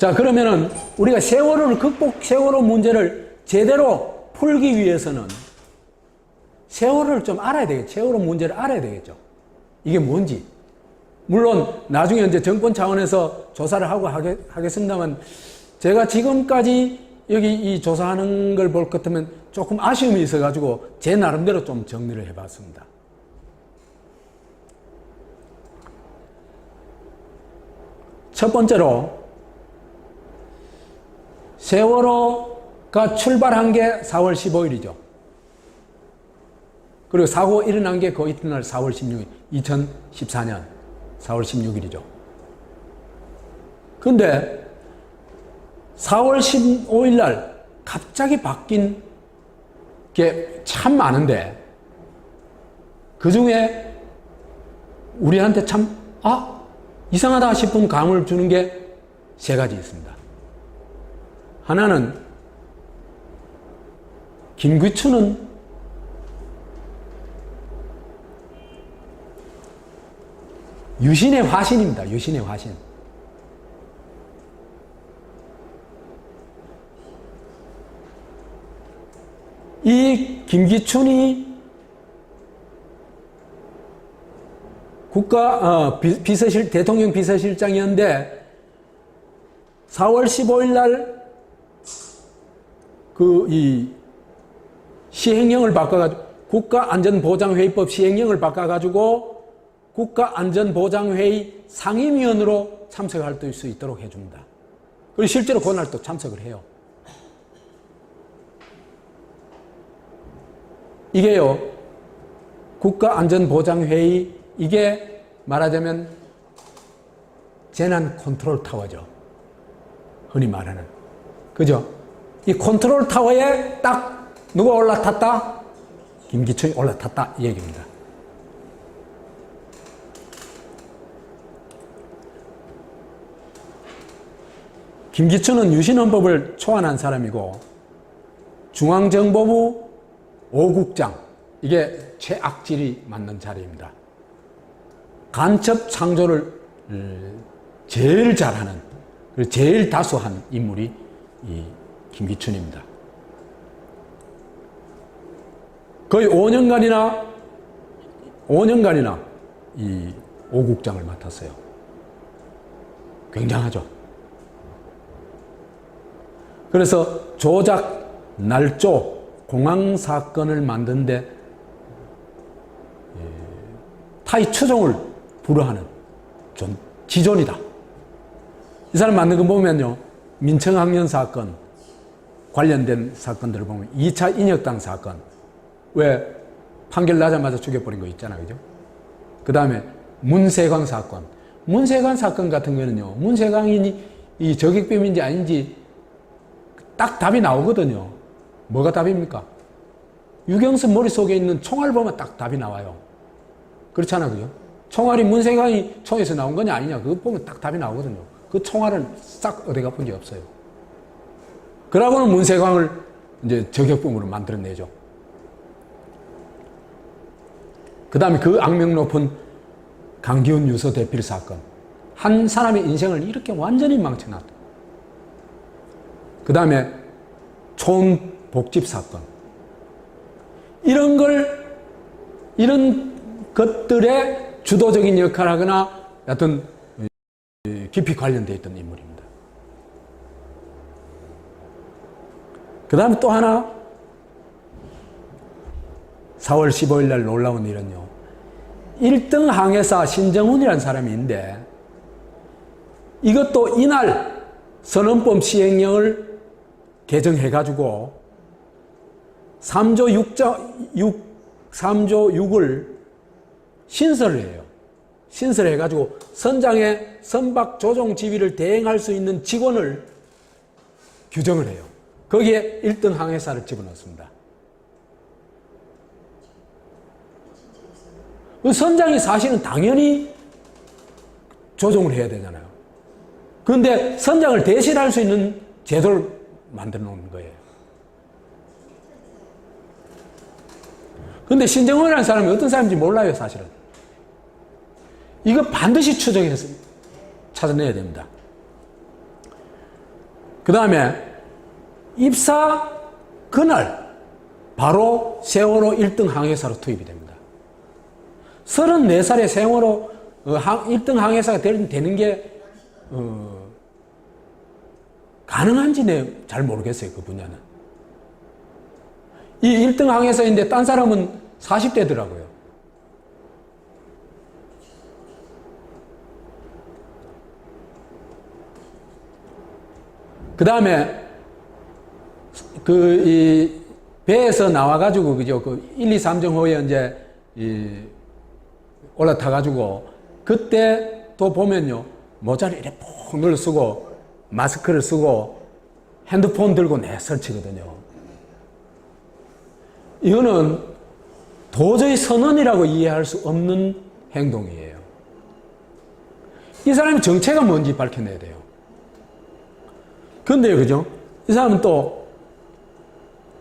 자, 그러면은 우리가 세월호 문제를 제대로 풀기 위해서는 세월호를 좀 알아야 되겠죠. 세월호 문제를 알아야 되겠죠. 이게 뭔지. 물론 나중에 이제 정권 차원에서 조사를 하고 하겠습니다만, 제가 지금까지 여기 이 조사하는 걸 볼 것 같으면 조금 아쉬움이 있어가지고 제 나름대로 좀 정리를 해봤습니다. 첫 번째로 세월호가 출발한 게 4월 15일이죠. 그리고 사고 일어난 게 그 이튿날 4월 16일, 2014년 4월 16일이죠. 근데 4월 15일 날 갑자기 바뀐 게 참 많은데, 그 중에 우리한테 참, 이상하다 싶은 감을 주는 게 세 가지 있습니다. 하나는, 김기춘은 유신의 화신입니다. 유신의 화신. 이 김기춘이 대통령 비서실장이었는데 4월 15일 날 시행령을 바꿔가지고 국가안전보장회의법 시행령을 바꿔가지고 국가안전보장회의 상임위원으로 참석할 수 있도록 해줍니다. 그리고 실제로 그날 또 참석을 해요. 이게요, 국가안전보장회의, 이게 말하자면 재난 컨트롤 타워죠. 흔히 말하는. 그죠? 이 컨트롤 타워에 딱 누가 올라탔다? 김기춘이 올라탔다. 이 얘기입니다. 김기춘은 유신헌법을 초안한 사람이고, 중앙정보부 5국장, 이게 최악질이 맞는 자리입니다. 간첩 창조를 제일 잘하는, 그리고 제일 다수한 인물이 이 김기춘입니다. 거의 5년간이나 이 5국장을 맡았어요. 굉장하죠. 그래서 조작, 날조, 공항 사건을 만드는데 타의 추종을 불허하는 지존이다. 이 사람 만든 거 보면요, 민청학년 사건 관련된 사건들을 보면 2차 인혁당 사건, 왜 판결 나자마자 죽여버린 거 있잖아요, 그죠? 그 다음에 문세광 사건. 문세광 사건 같은 거는요, 문세광이 이 저격범인지 아닌지 딱 답이 나오거든요. 뭐가 답입니까? 유경수 머릿속에 있는 총알 보면 딱 답이 나와요. 그렇잖아, 그죠? 총알이 문세광이 총에서 나온 거냐 아니냐, 그거 보면 딱 답이 나오거든요. 그 총알은 싹 어디가 본 게 없어요. 그러고는 문세광을 이제 저격범으로 만들어내죠. 그 다음에 그 악명 높은 강기훈 유서 대필 사건. 한 사람의 인생을 이렇게 완전히 망쳐놨다. 그 다음에 초원복집 사건. 이런 것들의 주도적인 역할을 하거나 여하튼 깊이 관련되어 있던 인물입니다. 그 다음에 또 하나, 4월 15일 날 놀라운 일은요, 1등 항해사 신정훈이라는 사람이 있는데, 이것도 이날 선언법 시행령을 개정해가지고 3조 6을 신설을 해요. 신설해가지고 선장의 선박 조종 지휘를 대행할 수 있는 직원을 규정을 해요. 거기에 1등 항해사를 집어넣습니다. 그 선장이 사실은 당연히 조종을 해야 되잖아요. 그런데 선장을 대신할 수 있는 제도를 만들어 놓은 거예요. 그런데 신정훈이라는 사람이 어떤 사람인지 몰라요, 사실은. 이거 반드시 추적해서 찾아내야 됩니다. 그 다음에 입사 그날 바로 세월호 1등 항해사로 투입이 됩니다. 34살에 세월호 1등 항해사가 되는 게 가능한지 잘 모르겠어요. 그 분야는. 이 1등 항해사인데 딴 사람은 40대더라고요. 그 다음에 이 배에서 나와가지고 그죠? 그 1, 2, 3정호에 이제 올라타가지고 그때 또 보면요 모자를 이렇게 푹 눌러 쓰고 마스크를 쓰고 핸드폰 들고 설치거든요. 이거는 도저히 선언이라고 이해할 수 없는 행동이에요. 이 사람의 정체가 뭔지 밝혀내야 돼요. 근데요, 그죠? 이 사람은 또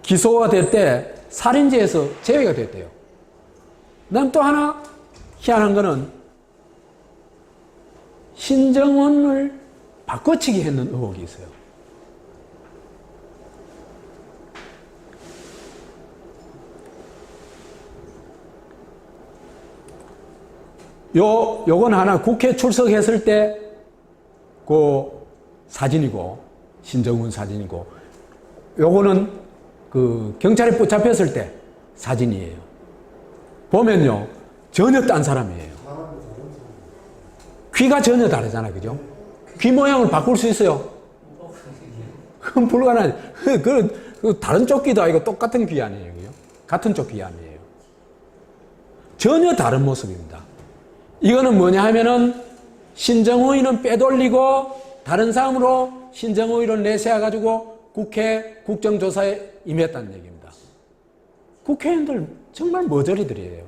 기소가 될 때 살인죄에서 제외가 됐대요. 그다음 또 하나 희한한 거는 신정원을 바꿔치기 했는 의혹이 있어요. 요건 하나 국회 출석했을 때 그 사진이고, 신정훈 사진이고, 요거는 그 경찰에 붙잡혔을 때 사진이에요. 보면요, 전혀 딴 사람이에요. 귀가 전혀 다르잖아, 그죠? 귀 모양을 바꿀 수 있어요? 그건 불가능하지. 그 다른 쪽 귀도 아니고 똑같은 귀 아니에요, 그죠? 같은 쪽 귀 아니에요. 전혀 다른 모습입니다. 이거는 뭐냐 하면은 신정호인은 빼돌리고 다른 사람으로 신정호인을 내세워가지고 국회 국정조사에 임했다는 얘기입니다. 국회의원들 정말 머저리들이에요.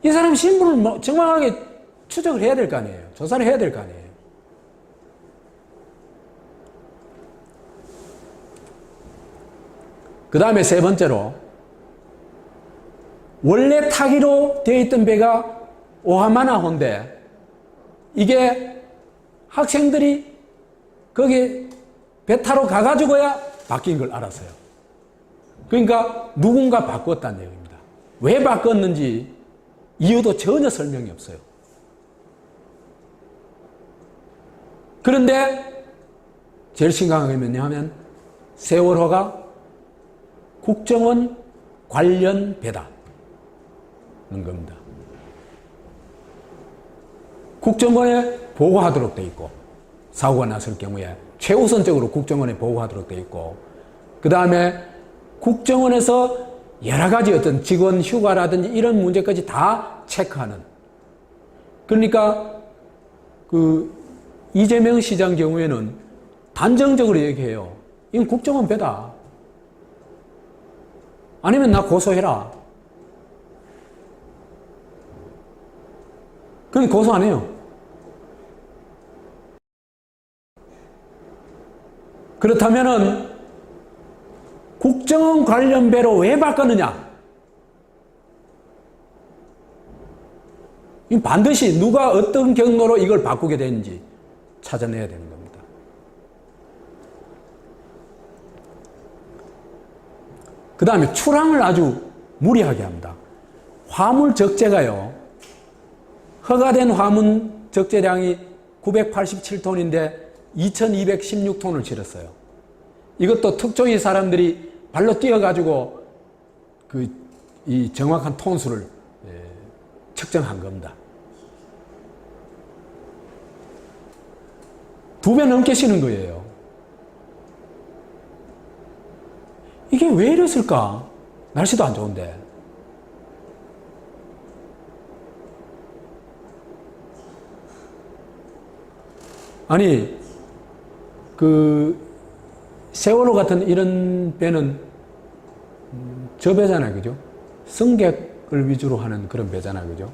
이 사람 신분을 정확하게 추적을 해야 될 거 아니에요. 조사를 해야 될 거 아니에요. 그 다음에 세 번째로 원래 타기로 되어 있던 배가 오하마나호인데 이게 학생들이 거기 배 타러 가가지고야 바뀐 걸 알았어요. 그러니까 누군가 바꿨다는 얘기입니다. 왜 바꿨는지 이유도 전혀 설명이 없어요. 그런데 제일 심각한 게 뭐냐면 세월호가 국정원 관련 배다는 겁니다. 국정원에 보고하도록 돼 있고 사고가 났을 경우에 최우선적으로 국정원에 보고하도록 돼 있고 그 다음에 국정원에서 여러 가지 어떤 직원 휴가라든지 이런 문제까지 다 체크하는 그러니까 그 이재명 시장 경우에는 단정적으로 얘기해요. 이건 국정원 배다. 아니면 나 고소해라. 그건 고소 안 해요. 그렇다면은 국정원 관련 배로 왜 바꿨느냐? 반드시 누가 어떤 경로로 이걸 바꾸게 되는지 찾아내야 되는 겁니다. 그 다음에 출항을 아주 무리하게 합니다. 화물 적재가요. 허가된 화물 적재량이 987톤인데 2216톤을 실었어요. 이것도 특종의 사람들이 발로 뛰어가지고 이 정확한 톤수를 측정한 겁니다. 2배 넘게 실은 거예요. 이게 왜 이랬을까? 날씨도 안 좋은데. 아니, 세월호 같은 이런 배는 저 배잖아요, 그죠? 승객을 위주로 하는 그런 배잖아요, 그죠?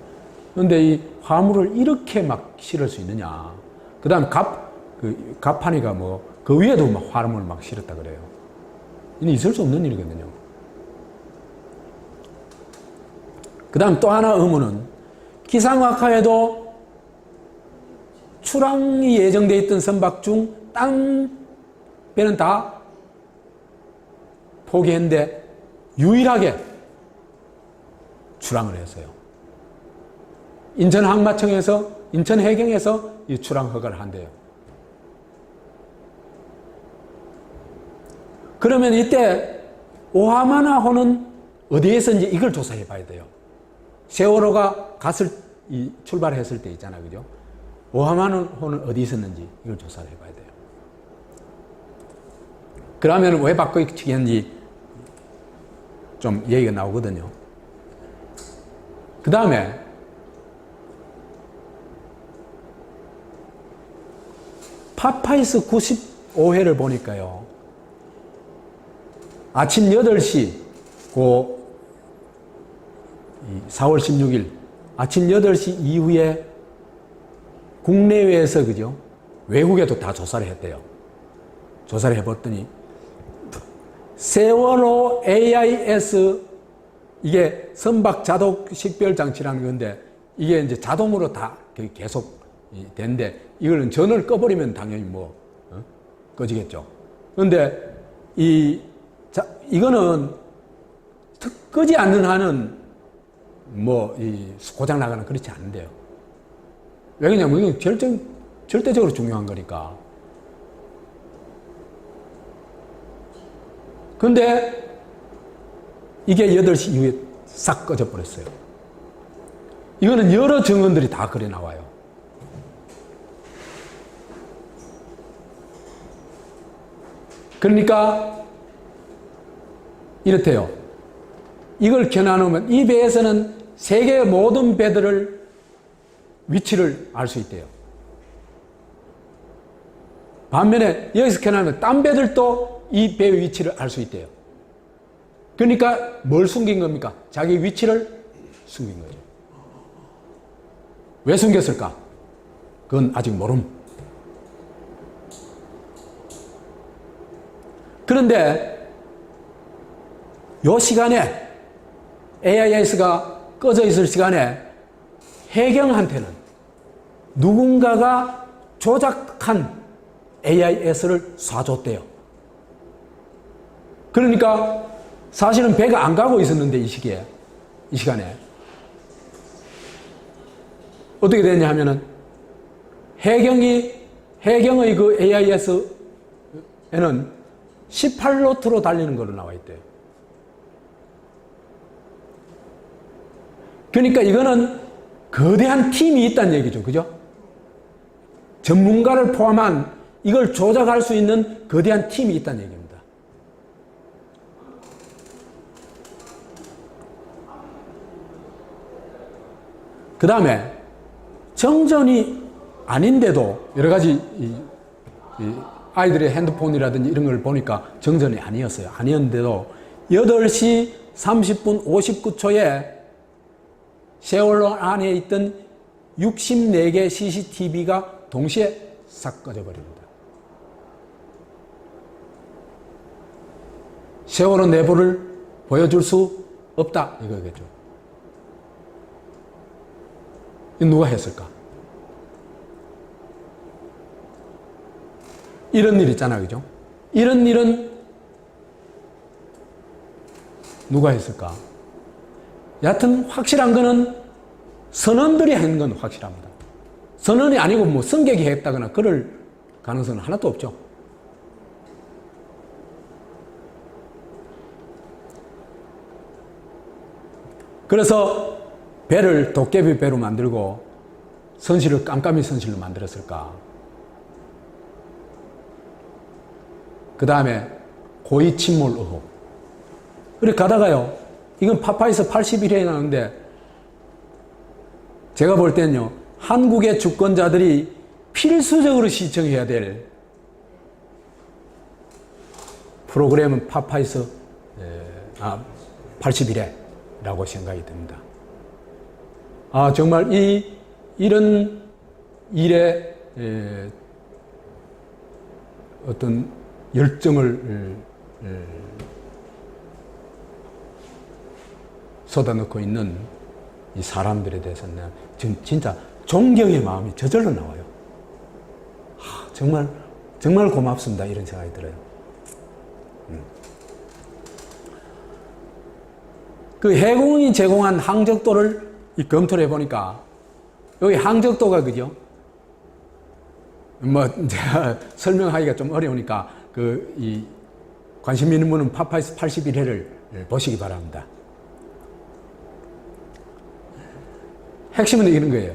그런데 이 화물을 이렇게 막 실을 수 있느냐? 그 다음 갑판이가 그 위에도 막 화물을 막 실었다 그래요. 이는 있을 수 없는 일이거든요. 그 다음 또 하나 의문은 기상학화에도 출항이 예정되어 있던 선박 중 딴 배는 다 포기했는데 유일하게 출항을 했어요. 인천항마청에서, 인천해경에서 이 출항 허가를 한대요. 그러면 이때 오하마나호는 어디에서인지 이걸 조사해 봐야 돼요. 세월호가 출발했을 때 있잖아요. 그죠? 오하마나호는 어디 있었는지 이걸 조사를 해 봐야 돼요. 그러면 왜 바꿔치기했는지 좀 얘기가 나오거든요. 그 다음에 파파이스 95회를 보니까요. 아침 8시, 4월 16일, 아침 8시 이후에 국내외에서, 그죠? 외국에도 다 조사를 했대요. 조사를 해봤더니, 세월호 AIS, 이게 선박 자동 식별 장치라는 건데, 이게 이제 자동으로 다 계속 되는데, 이거는 전원을 꺼버리면 당연히 꺼지겠죠. 그런데 이거는 끄지 않는 한은 고장 나거나 그렇지 않은데요. 왜 그러냐면 이건 절대적으로 중요한 거니까. 근데 이게 8시 이후에 싹 꺼져 버렸어요. 이거는 여러 증언들이 다 그래 나와요. 그러니까 이렇대요. 이걸 겨눠놓으면 이 배에서는 세계의 모든 배들을 위치를 알 수 있대요. 반면에 여기서 겨눠놓으면 딴 배들도 이 배의 위치를 알 수 있대요. 그러니까 뭘 숨긴 겁니까? 자기 위치를 숨긴 거죠. 왜 숨겼을까? 그건 아직 모름. 그런데 요 시간에 AIS가 꺼져 있을 시간에 해경한테는 누군가가 조작한 AIS를 쏴줬대요. 그러니까 사실은 배가 안 가고 있었는데 이 시간에 어떻게 됐냐 하면은 해경의 그 AIS에는 18노트로 달리는 걸로 나와 있대요. 그러니까 이거는 거대한 팀이 있다는 얘기죠. 그죠? 전문가를 포함한 이걸 조작할 수 있는 거대한 팀이 있다는 얘기입니다. 그 다음에 정전이 아닌데도 여러 가지 아이들의 핸드폰이라든지 이런 걸 보니까 정전이 아니었어요. 아니었는데도 8시 30분 59초에 세월호 안에 있던 64개 CCTV가 동시에 싹 꺼져버립니다. 세월호 내부를 보여줄 수 없다 이거겠죠. 누가 했을까? 이런 일 있잖아요. 그죠? 이런 일은 누가 했을까? 여하튼 확실한 거는 선원들이 한 건 확실합니다. 선원이 아니고 승객이 했다거나 그럴 가능성은 하나도 없죠. 그래서 배를 도깨비 배로 만들고 선실을 깜깜이 선실로 만들었을까? 그 다음에 고의 침몰 의혹. 그렇게 가다가요, 이건 파파이스 81회에 나오는데, 제가 볼 때는요, 한국의 주권자들이 필수적으로 시청해야 될 프로그램은 파파이스 81회라고 생각이 듭니다. 정말 이런 일에 어떤 열정을 쏟아넣고 있는 이 사람들에 대해서는 지금 진짜 존경의 마음이 저절로 나와요. 정말 정말 고맙습니다. 이런 생각이 들어요. 그 해공이 제공한 항적도를 검토를 해보니까 여기 항적도가 그죠? 뭐 제가 설명하기가 좀 어려우니까 이 관심 있는 분은 파파이스 81회를 보시기 바랍니다. 핵심은 이런 거예요.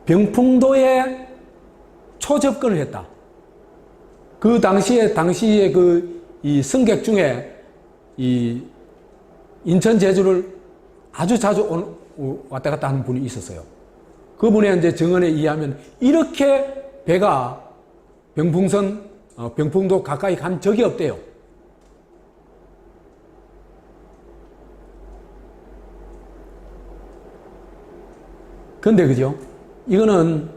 병풍도에 초접근을 했다. 그 당시에 이 승객 중에 이 인천 제주를 아주 자주 왔다 갔다 하는 분이 있었어요. 그분의 이제 증언에 의하면 이렇게 배가 병풍도 가까이 간 적이 없대요. 근데 그죠? 이거는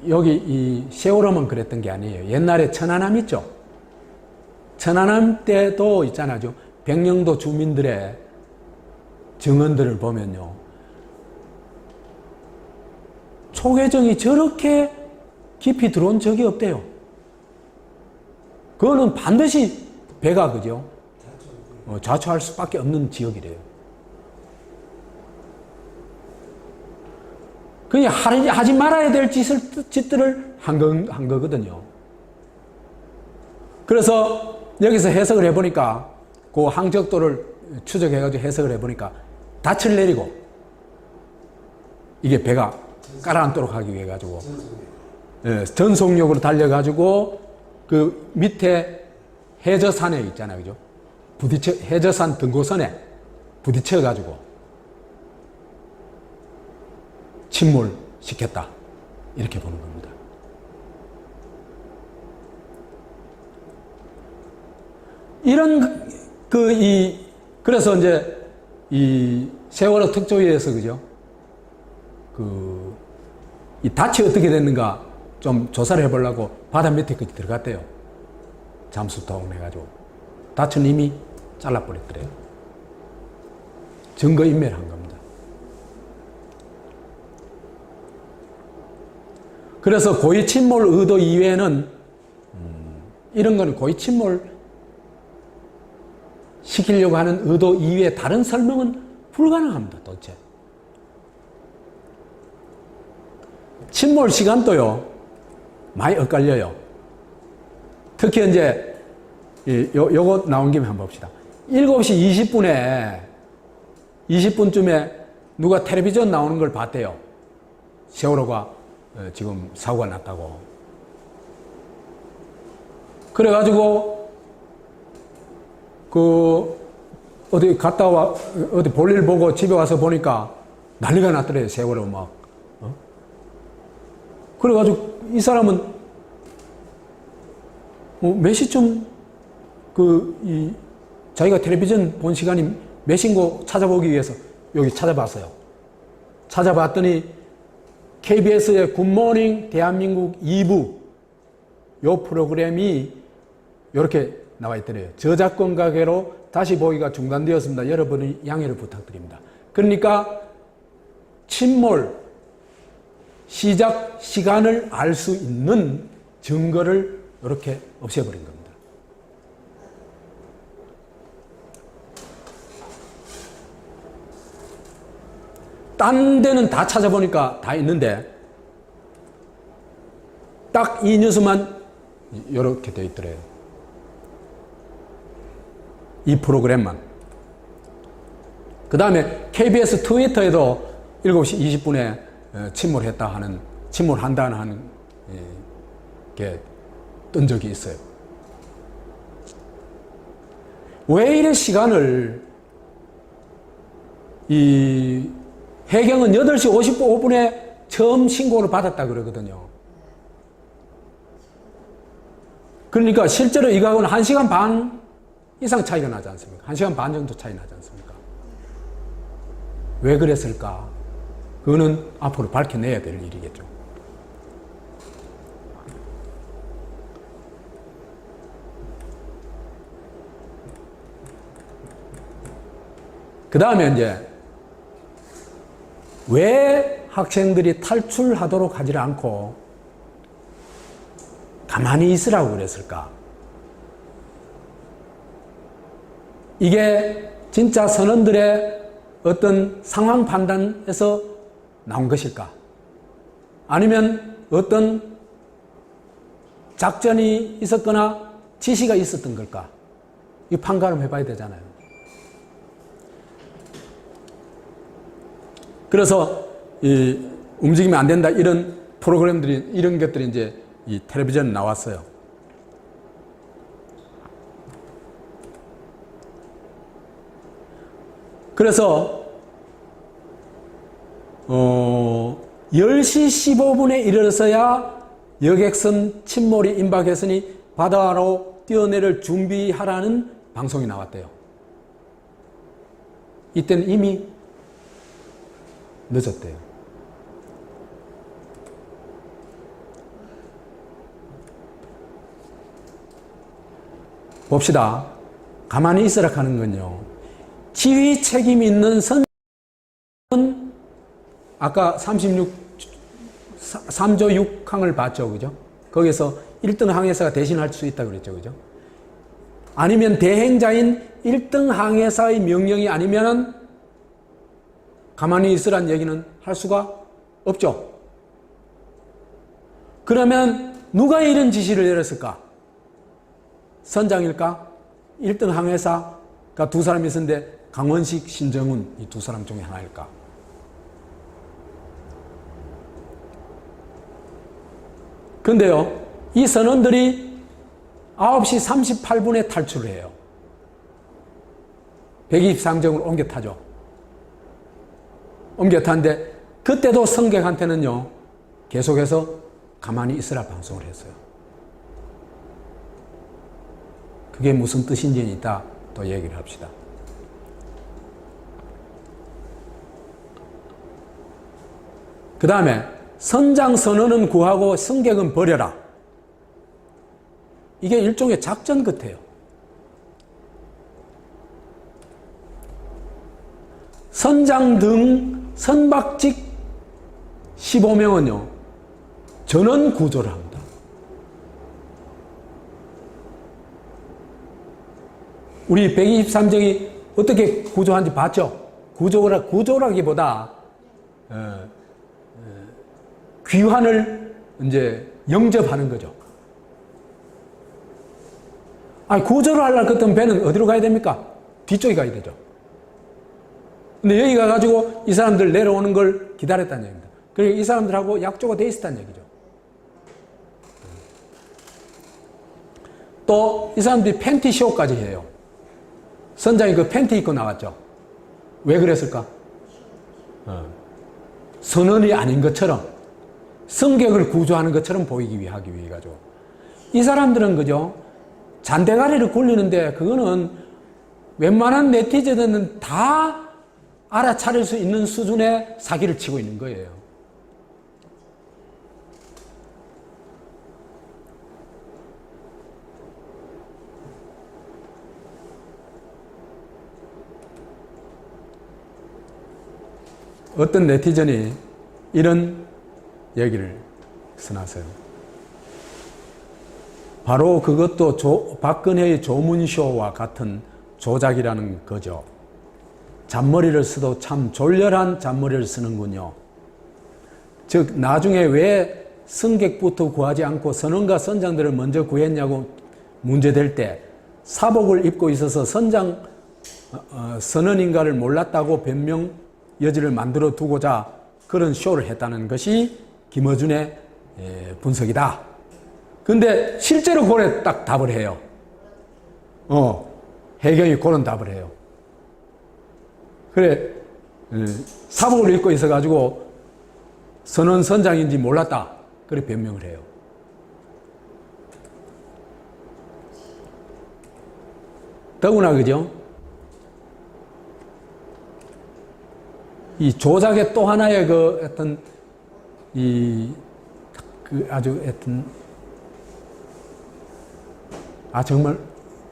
여기 이 세월호만 그랬던 게 아니에요. 옛날에 천안함 있죠? 천안함 때도 있잖아요. 백령도 주민들의 증언들을 보면요. 초계정이 저렇게 깊이 들어온 적이 없대요. 그거는 반드시 배가 그죠? 자초할 수밖에 없는 지역이래요. 그냥 하지 말아야 될 짓들을 한 거거든요. 그래서 여기서 해석을 해보니까 그 항적도를 추적해가지고 해석을 해보니까 닻을 내리고 이게 배가 가라앉도록 하기 위해 가지고 전속력으로 달려가지고 그 밑에 해저산에 있잖아요. 그죠? 해저산 등고선에 부딪혀가지고 침몰시켰다. 이렇게 보는 겁니다. 그래서 이제 이 세월호 특조위에서 그죠? 이 닻이 어떻게 됐는가 좀 조사를 해보려고 바다 밑에까지 들어갔대요. 잠수통 해가지고. 닻은 이미 잘라버렸더래요. 증거인멸한 겁니다. 그래서 고의 침몰 의도 이외에는 이런 거는 고의 침몰 시키려고 하는 의도 이외에 다른 설명은 불가능합니다. 도대체. 침몰 시간도요 많이 엇갈려요. 특히 이제 요거 나온 김에 한번 봅시다. 7시 20분쯤에 누가 텔레비전 나오는 걸 봤대요. 세월호가 지금 사고가 났다고. 그래가지고 어디 갔다 어디 볼일 보고 집에 와서 보니까 난리가 났더래요. 세월호 막. 그래가지고 이 사람은 몇 시쯤 자기가 텔레비전 본 시간이 몇인고 찾아보기 위해서 여기 찾아봤어요. 찾아봤더니 KBS의 굿모닝 대한민국 2부 요 프로그램이 이렇게 나와 있더래요. 저작권 가계로 다시 보기가 중단되었습니다. 여러분의 양해를 부탁드립니다. 그러니까 침몰 시작 시간을 알 수 있는 증거를 이렇게 없애버린 겁니다. 딴 데는 다 찾아보니까 다 있는데 딱 이 뉴스만 이렇게 되어 있더래요. 이 프로그램만. 그 다음에 KBS 트위터에도 7시 20분에 침몰한다는 하는 게 뜬 적이 있어요. 왜 이래 시간을 해경은 8시 55분에 처음 신고를 받았다 그러거든요. 그러니까 실제로 이거하고는 1시간 반 이상 차이가 나지 않습니까? 1시간 반 정도 차이 나지 않습니까? 왜 그랬을까? 그거는 앞으로 밝혀내야 될 일이겠죠. 그 다음에 이제 왜 학생들이 탈출하도록 하지 않고 가만히 있으라고 그랬을까? 이게 진짜 선원들의 어떤 상황 판단에서 나온 것일까? 아니면 어떤 작전이 있었거나 지시가 있었던 걸까? 이 판가름 해봐야 되잖아요. 그래서 이 움직이면 안 된다 이런 프로그램들이 이런 것들이 이제 이 텔레비전에 나왔어요. 그래서 10시 15분에 이르러서야 여객선 침몰이 임박했으니 바다로 뛰어내릴 준비하라는 방송이 나왔대요. 이때는 이미 늦었대요. 봅시다. 가만히 있으라 하는 건요. 지휘 책임 있는 선장은 아까 3조 6항을 봤죠. 그죠? 거기서 1등 항해사가 대신할 수 있다고 그랬죠. 그죠? 아니면 대행자인 1등 항해사의 명령이 아니면은 가만히 있으란 얘기는 할 수가 없죠. 그러면 누가 이런 지시를 내렸을까? 선장일까? 1등 항해사가 두 사람이 있었는데 강원식, 신정훈 이 두 사람 중에 하나일까? 근데요, 이 선원들이 9시 38분에 탈출을 해요. 123정으로 옮겨 타죠. 옮겨 타는데 그때도 승객한테는요, 계속해서 가만히 있으라 방송을 했어요. 그게 무슨 뜻인지 이따 또 얘기를 합시다. 그 다음에 선장 선언은 구하고 승객은 버려라. 이게 일종의 작전 같아요. 선장 등 선박직 15명은요, 전원 구조를 합니다. 우리 123정이 어떻게 구조하는지 봤죠? 구조라기보다 귀환을 이제 영접하는 거죠. 아니, 구조를 하려고 했던 배는 어디로 가야 됩니까? 뒤쪽에 가야 되죠. 근데 여기 가가지고 이 사람들 내려오는 걸 기다렸다는 얘기입니다. 그리고 이 사람들하고 약조가 돼 있었다는 얘기죠. 또 이 사람들이 팬티쇼까지 해요. 선장이 그 팬티 입고 나왔죠. 왜 그랬을까? 선원이 아닌 것처럼, 승객을 구조하는 것처럼 보이기 위하기 위해 가지고. 이 사람들은 그죠? 잔대가리를 굴리는데 그거는 웬만한 네티즌은 다 알아차릴 수 있는 수준의 사기를 치고 있는 거예요. 어떤 네티즌이 이런 얘기를 써놨어요. 바로 그것도 박근혜의 조문쇼와 같은 조작이라는 거죠. 잔머리를 써도 참 졸렬한 잔머리를 쓰는군요. 즉 나중에 왜 승객부터 구하지 않고 선원과 선장들을 먼저 구했냐고 문제될 때 사복을 입고 있어서 선원인가를 몰랐다고 변명 여지를 만들어 두고자 그런 쇼를 했다는 것이 김어준의 분석이다. 근데 실제로 그래 딱 답을 해요. 해경이 그런 답을 해요. 그래, 사복을 입고 있어가지고 선원 선장인지 몰랐다. 그래 변명을 해요. 더구나 그죠? 이 조작의 또 하나의 그 어떤 아주 어떤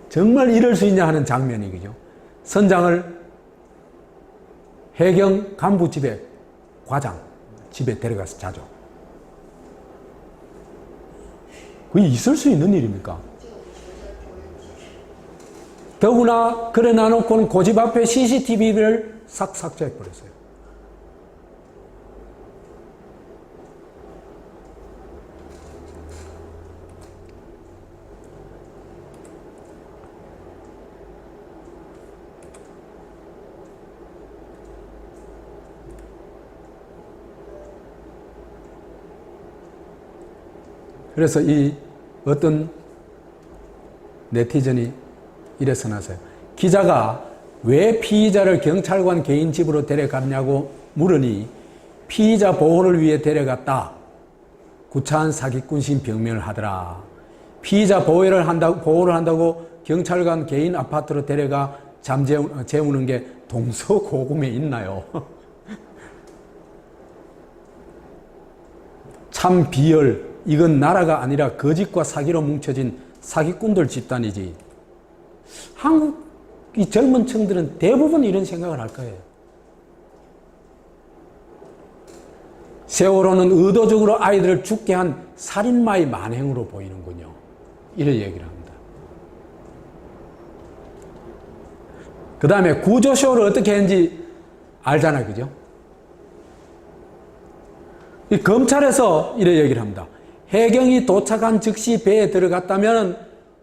정말 이럴 수 있냐 하는 장면이 그죠? 선장을 해경 간부 집에 과장 집에 데려가서 자죠. 그게 있을 수 있는 일입니까? 더구나 그래 놔놓고는 고집 앞에 CCTV를 싹 삭제해버렸어요. 그래서 이 어떤 네티즌이 이래 써놨어요. 기자가 왜 피의자를 경찰관 개인 집으로 데려갔냐고 물으니 피의자 보호를 위해 데려갔다. 구차한 사기꾼식 병명을 하더라. 피의자 보호를 한다고 경찰관 개인 아파트로 데려가 재우는 게 동서고금에 있나요? 참 비열. 이건 나라가 아니라 거짓과 사기로 뭉쳐진 사기꾼들 집단이지. 한국 이 젊은 층들은 대부분 이런 생각을 할 거예요. 세월호는 의도적으로 아이들을 죽게 한 살인마의 만행으로 보이는군요. 이런 얘기를 합니다. 그 다음에 구조쇼를 어떻게 했는지 알잖아요. 그죠? 이 검찰에서 이런 얘기를 합니다. 해경이 도착한 즉시 배에 들어갔다면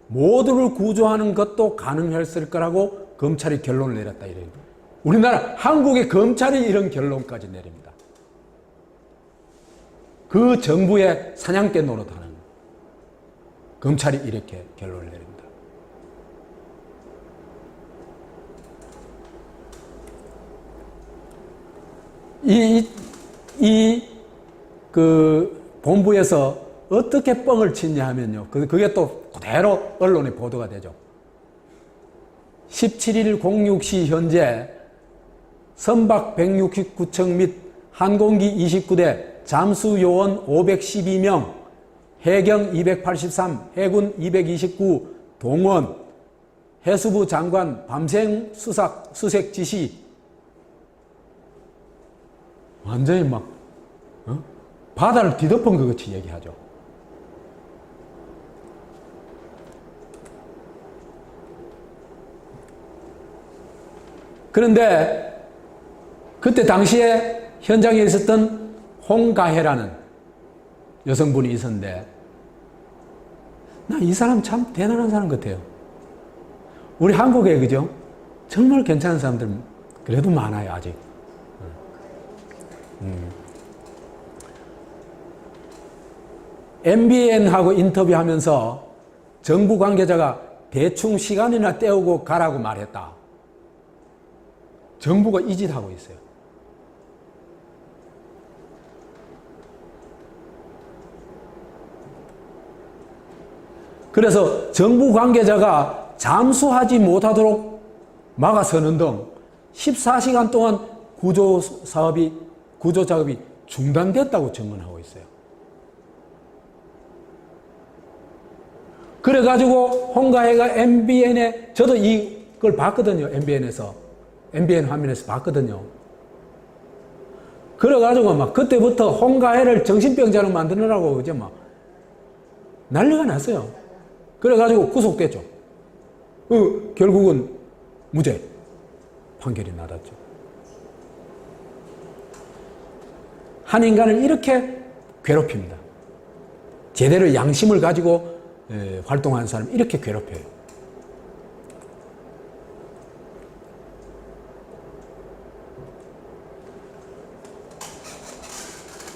모두를 구조하는 것도 가능했을 거라고 검찰이 결론을 내렸다. 이래요. 우리나라 한국의 검찰이 이런 결론까지 내립니다. 그 정부의 사냥개 노릇하는 검찰이 이렇게 결론을 내립니다. 그 본부에서 어떻게 뻥을 치냐 하면요. 그게 또 그대로 언론에 보도가 되죠. 17일 06시 현재 선박 169척 및 항공기 29대, 잠수요원 512명, 해경 283, 해군 229, 동원, 해수부 장관 밤생 수색 지시. 완전히 막 바다를 뒤덮은 것 같이 얘기하죠. 그런데 그때 당시에 현장에 있었던 홍가혜라는 여성분이 있었는데, 나 이 사람 참 대단한 사람 같아요. 우리 한국에 그죠? 정말 괜찮은 사람들 그래도 많아요, 아직. MBN하고 인터뷰하면서 정부 관계자가 대충 시간이나 때우고 가라고 말했다. 정부가 이 짓 하고 있어요. 그래서 정부 관계자가 잠수하지 못하도록 막아서는 등 14시간 동안 구조 작업이 중단됐다고 증언하고 있어요. 그래가지고 홍가혜가 MBN에, 저도 이걸 봤거든요. MBN 화면에서 봤거든요. 그래가지고 막 그때부터 홍가혜를 정신병자로 만드느라고 이제 막 난리가 났어요. 그래가지고 구속됐죠. 결국은 무죄 판결이 나왔죠. 한 인간을 이렇게 괴롭힙니다. 제대로 양심을 가지고 활동하는 사람 이렇게 괴롭혀요.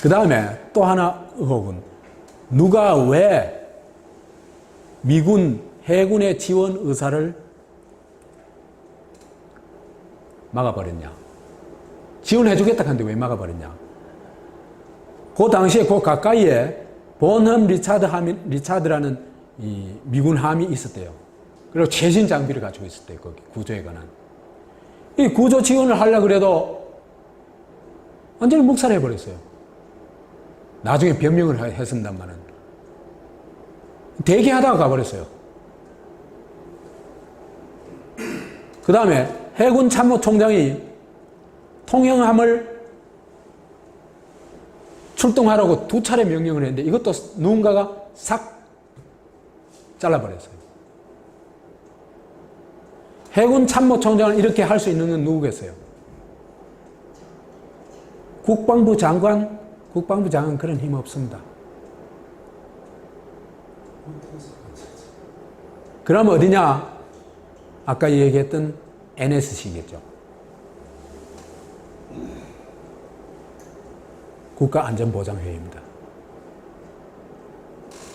그 다음에 또 하나 의혹은, 누가 왜 미군, 해군의 지원 의사를 막아버렸냐. 지원해주겠다 하는데 왜 막아버렸냐. 그 당시에 그 가까이에 본험 리차드라는 이 미군 함이 있었대요. 그리고 최신 장비를 가지고 있었대요. 거기 구조에 관한. 이 구조 지원을 하려고 해도 완전히 묵살해버렸어요. 나중에 변명을 했습니다만은. 대기하다가 가버렸어요. 그 다음에 해군 참모총장이 통영함을 출동하라고 2차례 명령을 했는데 이것도 누군가가 싹 잘라버렸어요. 해군 참모총장을 이렇게 할 수 있는 건 누구겠어요? 국방부 장관 그런 힘 없습니다. 그럼 어디냐? 아까 얘기했던 NSC겠죠. 국가안전보장회의입니다.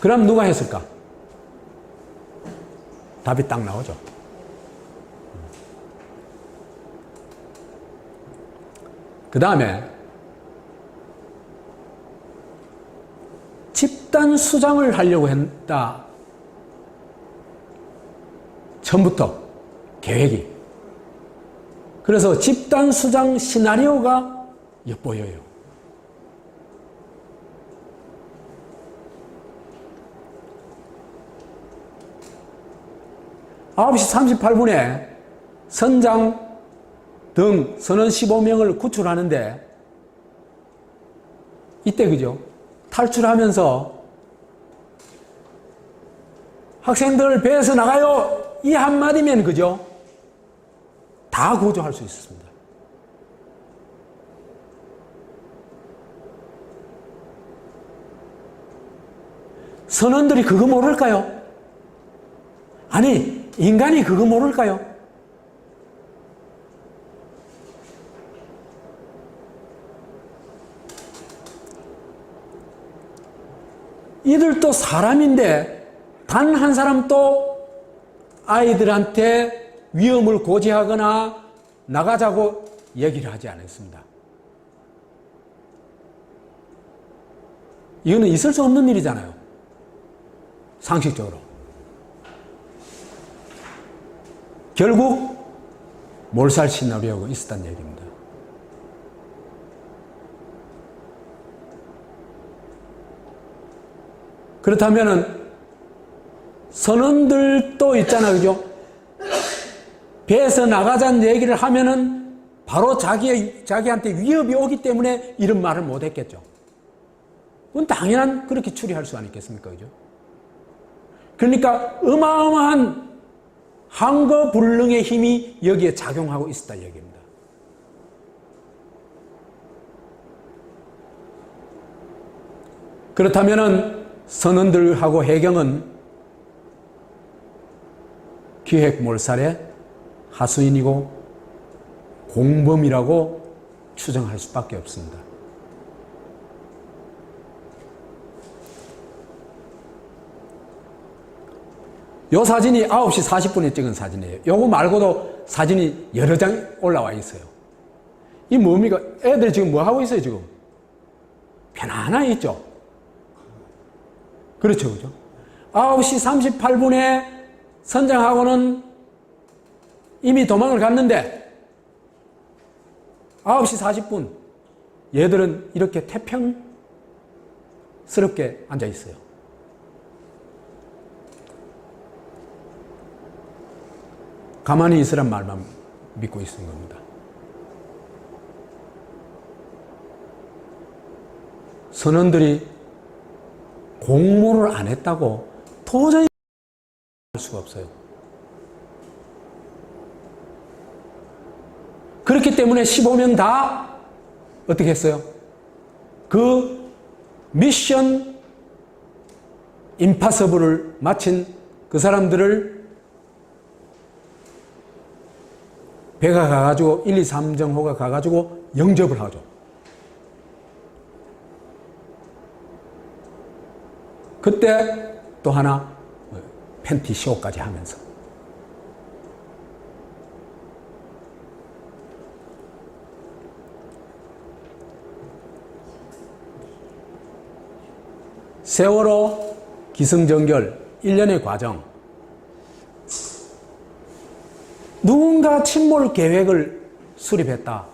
그럼 누가 했을까? 답이 딱 나오죠. 그 다음에 집단 수장을 하려고 했다. 처음부터 계획이. 그래서 집단 수장 시나리오가 엿보여요. (9시 38분에) 선장 등 선원 15명을 구출하는데, 이때 그죠? 탈출하면서 학생들 배에서 나가요! 이 한마디면 그죠? 다 구조할 수 있었습니다. 선원들이 그거 모를까요? 아니, 인간이 그거 모를까요? 이들도 사람인데 단 한 사람도 아이들한테 위험을 고지하거나 나가자고 얘기를 하지 않았습니다. 이거는 있을 수 없는 일이잖아요. 상식적으로. 결국 몰살 시나리오가 있었다는 얘기입니다. 그렇다면은 선원들도 있잖아요, 그죠? 배에서 나가자는 얘기를 하면은 바로 자기한테 위협이 오기 때문에 이런 말을 못 했겠죠. 그건 당연한 그렇게 추리할 수 아니겠습니까, 그죠? 그러니까 어마어마한 항거불능의 힘이 여기에 작용하고 있었다 얘기입니다. 그렇다면은 선원들하고 해경은 기획 몰살의 하수인이고 공범이라고 추정할 수밖에 없습니다. 이 사진이 9시 40분에 찍은 사진이에요. 요거 말고도 사진이 여러 장 올라와 있어요. 이 뭡니까? 애들 지금 뭐 하고 있어요, 지금? 편안하게 있죠? 그렇죠, 그죠? 9시 38분에 선장하고는 이미 도망을 갔는데 9시 40분 얘들은 이렇게 태평스럽게 앉아 있어요. 가만히 있으란 말만 믿고 있는 겁니다. 선원들이 공모를 안 했다고 도저히 할 수가 없어요. 그렇기 때문에 15명 다 어떻게 했어요? 그 미션 임파서블을 마친 그 사람들을 배가 가가지고 1, 2, 3정호가 가가지고 영접을 하죠. 그때 또 하나 팬티 쇼까지 하면서 세월호 기승전결 1년의 과정, 누군가 침몰 계획을 수립했다는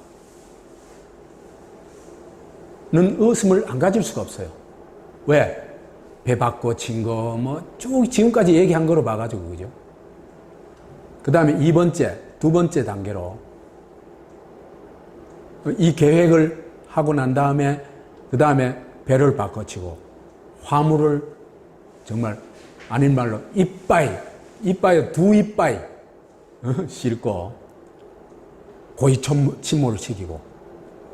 의심을 안 가질 수가 없어요. 왜? 배 바꿔 친 거, 쭉 지금까지 얘기한 거로 봐가지고, 그죠? 그 다음에 두 번째 단계로 이 계획을 하고 난 다음에, 그 다음에 배를 바꿔치고 화물을 정말 아닌 말로 이빠이 두 이빠이 싣고 고의 침몰을 시키고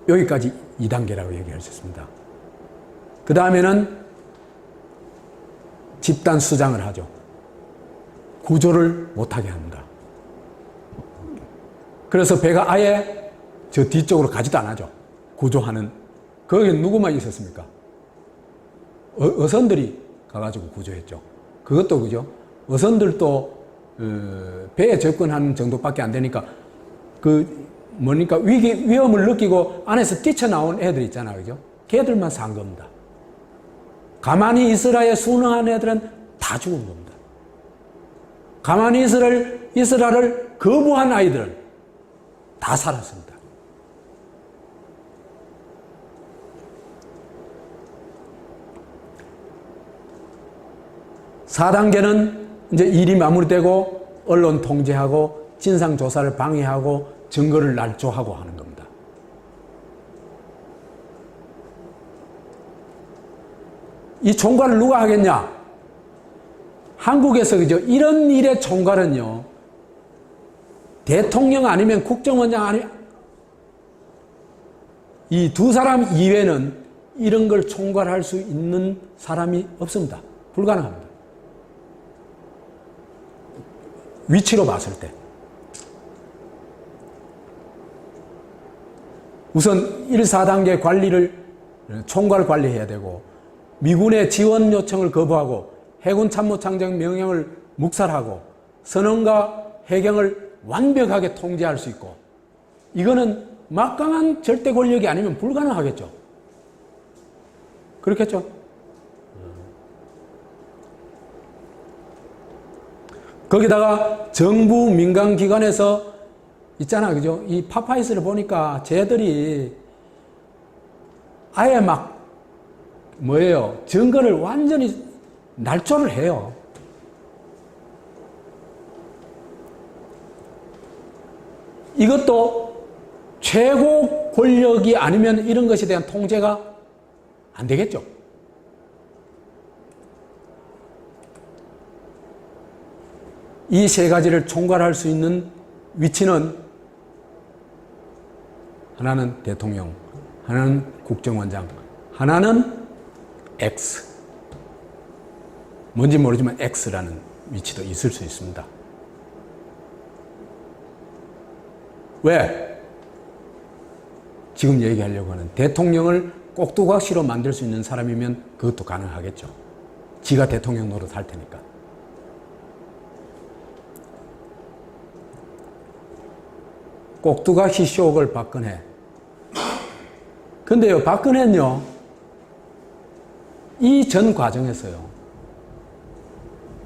여기까지 2단계라고 얘기할 수 있습니다. 그 다음에는 집단 수장을 하죠. 구조를 못하게 합니다. 그래서 배가 아예 저 뒤쪽으로 가지도 않아죠. 구조하는. 거기에 누구만 있었습니까? 어선들이 가가지고 구조했죠. 그것도 그죠. 어선들도 배에 접근하는 정도밖에 안 되니까 위험을 느끼고 안에서 뛰쳐나온 애들 있잖아, 그죠? 걔들만 산 겁니다. 가만히 있으라에 순응한 애들은 다 죽은 겁니다. 가만히 있으라를 거부한 아이들은 다 살았습니다. (4단계는) 이제 일이 마무리되고 언론 통제하고 진상조사를 방해하고 증거를 날조하고 하는 겁니다. 이 총괄을 누가 하겠냐? 한국에서 그죠? 이런 일의 총괄은요, 대통령 아니면 국정원장 아니면 이 두 사람 이외에는 이런 걸 총괄할 수 있는 사람이 없습니다. 불가능합니다. 위치로 봤을 때. 우선 1, 4단계 관리를 총괄 관리해야 되고, 미군의 지원 요청을 거부하고 해군 참모총장 명령을 묵살하고 선언과 해경을 완벽하게 통제할 수 있고, 이거는 막강한 절대 권력이 아니면 불가능하겠죠. 그렇겠죠. 거기다가 정부 민간기관에서 있잖아, 그죠? 이 파파이스를 보니까 쟤들이 아예 증거를 완전히 날조를 해요. 이것도 최고 권력이 아니면 이런 것에 대한 통제가 안 되겠죠. 이 세 가지를 총괄할 수 있는 위치는 하나는 대통령, 하나는 국정원장, 하나는 X. 뭔지 모르지만 X라는 위치도 있을 수 있습니다. 왜? 지금 얘기하려고 하는 대통령을 꼭두각시로 만들 수 있는 사람이면 그것도 가능하겠죠. 지가 대통령 노릇 할 테니까. 꼭두각시 쇼를 박근혜. 근데요, 박근혜는요, 이 전 과정에서요,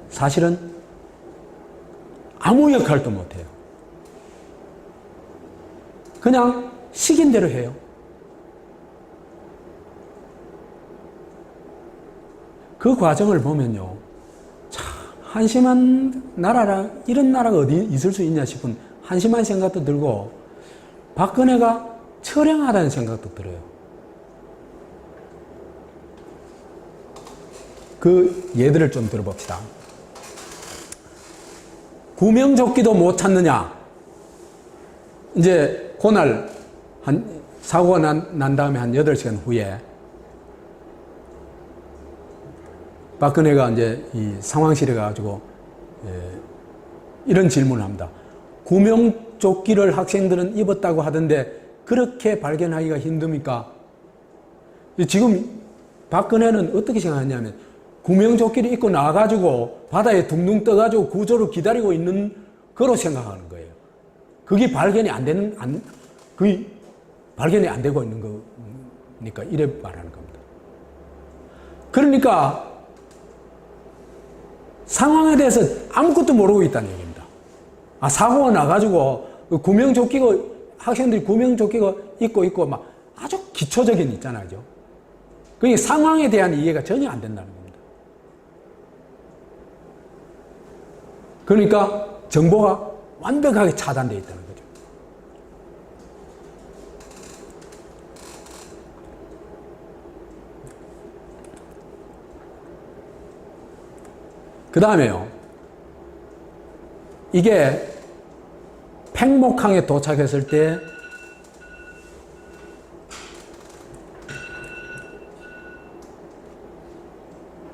사실은 아무 역할도 못해요. 그냥 시킨 대로 해요. 그 과정을 보면요, 참 한심한 나라라, 이런 나라가 어디 있을 수 있냐 싶은 한심한 생각도 들고, 박근혜가 처량하다는 생각도 들어요. 그 예들을 좀 들어봅시다. 구명조끼도 못 찾느냐? 이제 그날 사고가 난 다음에 한 8시간 후에 박근혜가 이제 이 상황실에 가가지고 이런 질문을 합니다. 구명조끼를 학생들은 입었다고 하던데 그렇게 발견하기가 힘듭니까? 지금 박근혜는 어떻게 생각하냐면, 구명조끼를 입고 나와가지고 바다에 둥둥 떠가지고 구조를 기다리고 있는 거로 생각하는 거예요. 그게 발견이 안 되고 있는 거니까 이래 말하는 겁니다. 그러니까 상황에 대해서 아무것도 모르고 있다는 얘기입니다. 사고가 나가지고 학생들이 구명조끼가 입고 막 아주 기초적인 있잖아요. 그죠? 그게 상황에 대한 이해가 전혀 안 된다는 겁니다. 그러니까 정보가 완벽하게 차단되어 있다는 거죠. 그 다음에요. 이게 팽목항에 도착했을 때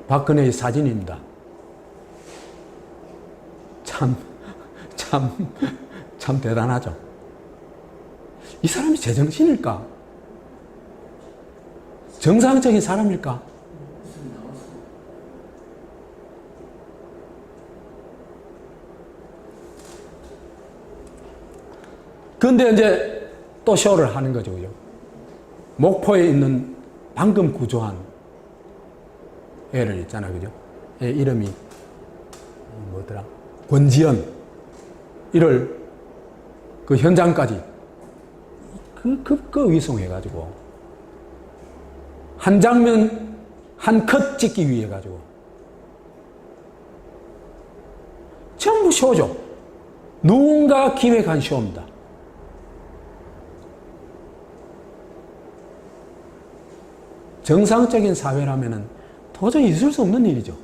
박근혜의 사진입니다. 참 대단하죠. 이 사람이 제정신일까? 정상적인 사람일까? 근데 이제 또 쇼를 하는 거죠. 그죠? 목포에 있는 방금 구조한 애를 있잖아. 그죠? 애 이름이 뭐더라? 권지연. 이를 그 현장까지 의송해가지고 한 장면 한 컷 찍기 위해 가지고 전부 쇼죠. 누군가 기획한 쇼입니다. 정상적인 사회라면은 도저히 있을 수 없는 일이죠.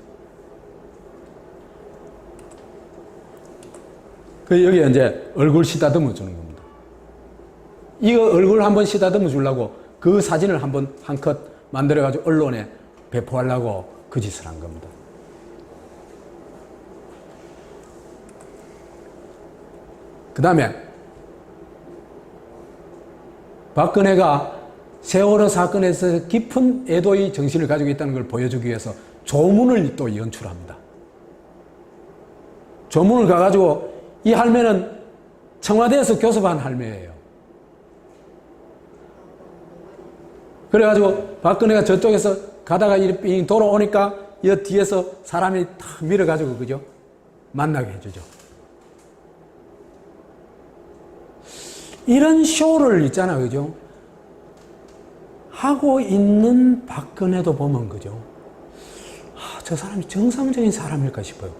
그 여기 이제 얼굴 시다듬어 주는 겁니다. 이거 얼굴 한번 시다듬어 주려고 그 사진을 한번 한 컷 만들어 가지고 언론에 배포하려고 그 짓을 한 겁니다. 그 다음에 박근혜가 세월호 사건에서 깊은 애도의 정신을 가지고 있다는 걸 보여주기 위해서 조문을 또 연출합니다. 조문을 가가지고 이 할매는 청와대에서 교섭한 할매예요. 그래가지고 박근혜가 저쪽에서 가다가 이렇게 돌아오니까 이 뒤에서 사람이 탁 밀어가지고 그죠? 만나게 해주죠. 이런 쇼를 있잖아, 그죠? 하고 있는 박근혜도 보면 그죠? 저 사람이 정상적인 사람일까 싶어요.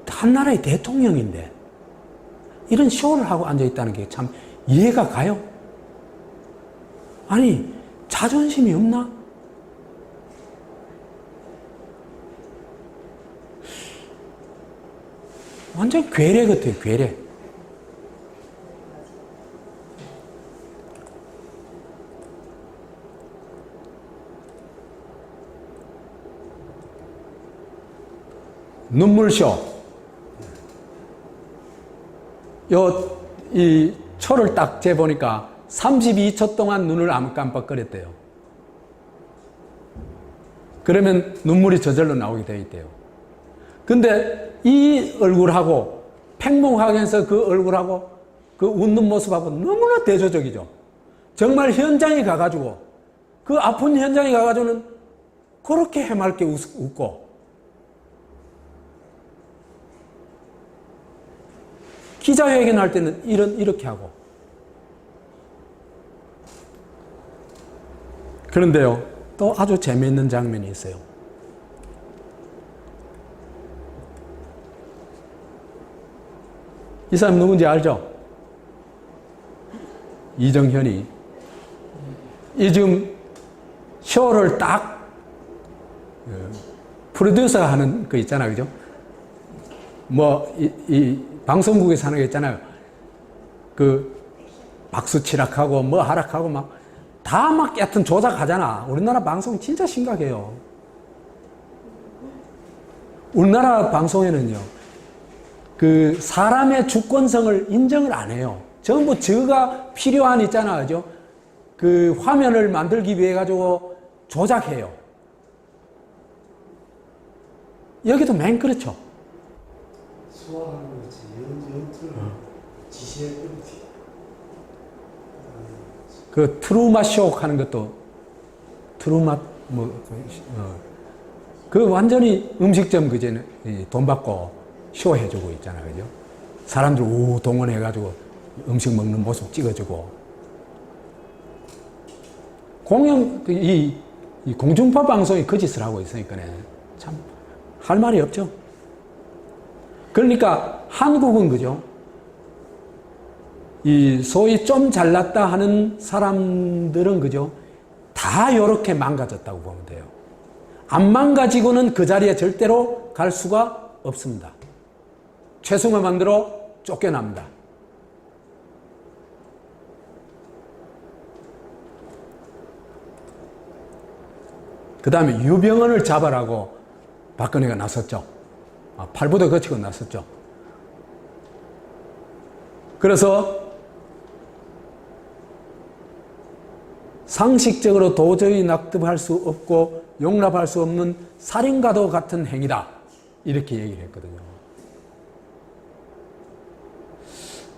한 나라의 대통령인데 이런 쇼를 하고 앉아있다는 게 참 이해가 가요? 아니, 자존심이 없나? 완전 괴뢰 같아요, 괴뢰. 눈물쇼. 이 초를 딱 재보니까 32초 동안 눈을 안 깜빡거렸대요. 그러면 눈물이 저절로 나오게 되어 있대요. 근데 이 얼굴하고 팽목항에서 그 얼굴하고 그 웃는 모습하고 너무나 대조적이죠. 정말 현장에 가가지고 그 아픈 현장에 가가지고는 그렇게 해맑게 웃고 기자회견 할 때는 이렇게 하고. 그런데요, 또 아주 재미있는 장면이 있어요. 이 사람 누군지 알죠? 이정현이. 이 지금 쇼를 딱 프로듀서가 하는 거 있잖아요, 그죠? 방송국에서 하는 거 있잖아요. 그 박수 치락하고 뭐 하락하고 다 하여튼 조작하잖아. 우리나라 방송 진짜 심각해요. 우리나라 방송에는요, 그 사람의 주권성을 인정을 안 해요. 전부 저가 필요한 있잖아, 그죠? 그 화면을 만들기 위해 가지고 조작해요. 여기도 맨 그렇죠. 소화하는 거지. 연출을 지시해버리지. 그 트루마 쇼 하는 것도 트루마 그 완전히 음식점 그제는 돈 받고 쇼 해주고 있잖아, 그죠? 사람들 우 동원해가지고 음식 먹는 모습 찍어주고 이 공중파 방송이 그 짓을 하고 있으니까 참 할 말이 없죠. 그러니까 한국은 그죠? 이 소위 좀 잘났다 하는 사람들은 그죠? 다 이렇게 망가졌다고 보면 돼요. 안 망가지고는 그 자리에 절대로 갈 수가 없습니다. 최승호만 들어 쫓겨납니다. 그 다음에 유병헌을 잡아라고 박근혜가 나섰죠. 팔부도 거치고 나섰죠. 그래서 상식적으로 도저히 납득할 수 없고 용납할 수 없는 살인과도 같은 행위다. 이렇게 얘기를 했거든요.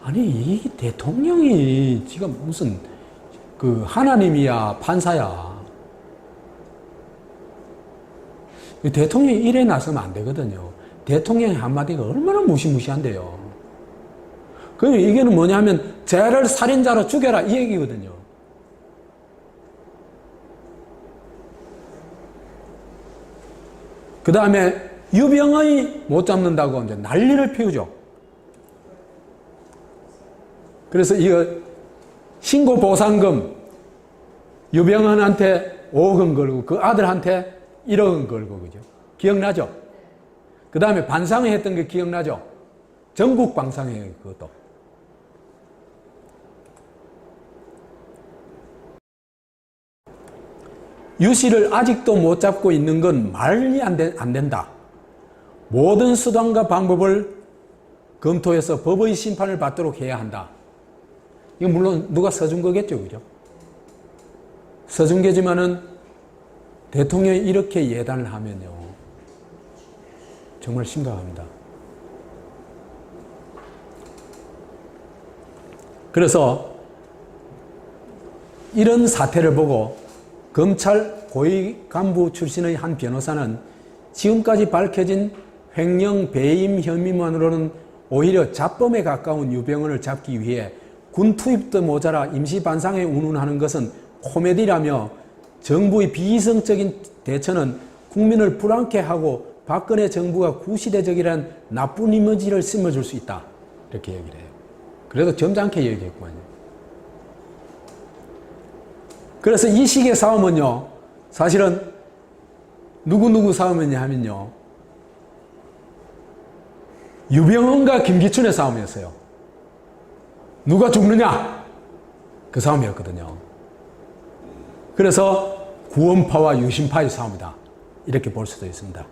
아니, 이 대통령이 지금 무슨 그 하나님이야, 판사야. 대통령이 이래 나서면 안 되거든요. 대통령의 한마디가 얼마나 무시무시한데요. 그럼 이게는 뭐냐면 쟤를 살인자로 죽여라 이 얘기거든요. 그 다음에 유병헌이 못 잡는다고 이제 난리를 피우죠. 그래서 이거 신고보상금 유병헌한테 5억 원 걸고 그 아들한테 1억 원 걸고 그죠? 기억나죠? 그 다음에 반상회 했던 게 기억나죠? 전국 방상회 그것도. 유 씨를 아직도 못 잡고 있는 건 말이 안 된다. 모든 수단과 방법을 검토해서 법의 심판을 받도록 해야 한다. 이건 물론 누가 써준 거겠죠, 그죠? 써준 게지만은 대통령이 이렇게 예단을 하면요. 정말 심각합니다. 그래서 이런 사태를 보고 검찰 고위 간부 출신의 한 변호사는 지금까지 밝혀진 횡령 배임 혐의만으로는 오히려 자범에 가까운 유병헌을 잡기 위해 군 투입도 모자라 임시반상회 운운하는 것은 코미디라며 정부의 비이성적인 대처는 국민을 불안케 하고 박근혜 정부가 구시대적이라는 나쁜 이미지를 심어줄 수 있다. 이렇게 얘기를 해요. 그래도 점잖게 얘기했구만요. 그래서 이 식의 싸움은요, 사실은 누구 싸움이냐 하면요, 유병헌과 김기춘의 싸움이었어요. 누가 죽느냐? 그 싸움이었거든요. 그래서 구원파와 유신파의 싸움이다. 이렇게 볼 수도 있습니다.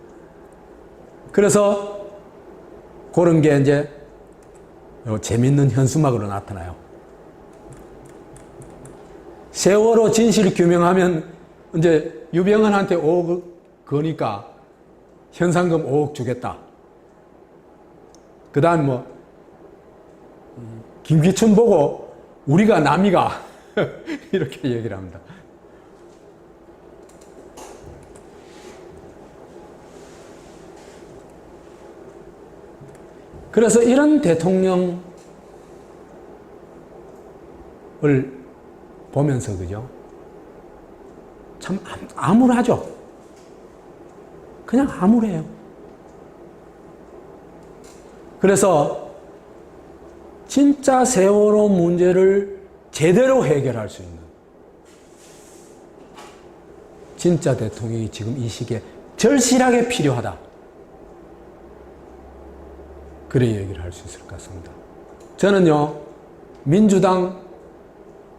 그래서 그런 게 이제 재밌는 현수막으로 나타나요. 세월호 진실 규명하면 이제 유병헌한테 5억 거니까 현상금 5억 주겠다. 그 다음 뭐 김기춘 보고 우리가 남이가 이렇게 얘기를 합니다. 그래서 이런 대통령을 보면서 그죠? 참 암울하죠? 그냥 암울해요. 그래서 진짜 세월호 문제를 제대로 해결할 수 있는 진짜 대통령이 지금 이 시기에 절실하게 필요하다. 그래 얘기를 할 수 있을 것 같습니다. 저는요, 민주당,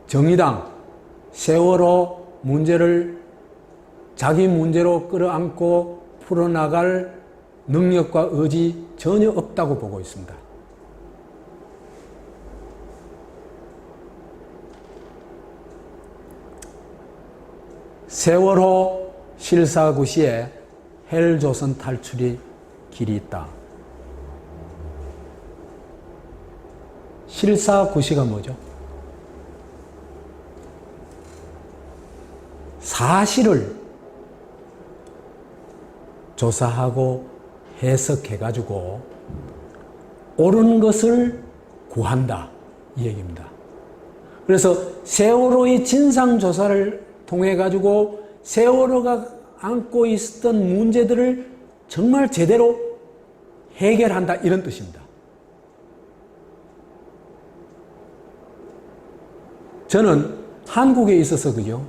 정의당, 세월호 문제를 자기 문제로 끌어안고 풀어나갈 능력과 의지 전혀 없다고 보고 있습니다. 세월호 실사구시에 헬조선 탈출의 길이 있다. 실사구시가 뭐죠? 사실을 조사하고 해석해가지고 옳은 것을 구한다. 이 얘기입니다. 그래서 세월호의 진상조사를 통해가지고 세월호가 안고 있었던 문제들을 정말 제대로 해결한다. 이런 뜻입니다. 저는 한국에 있어서 그죠?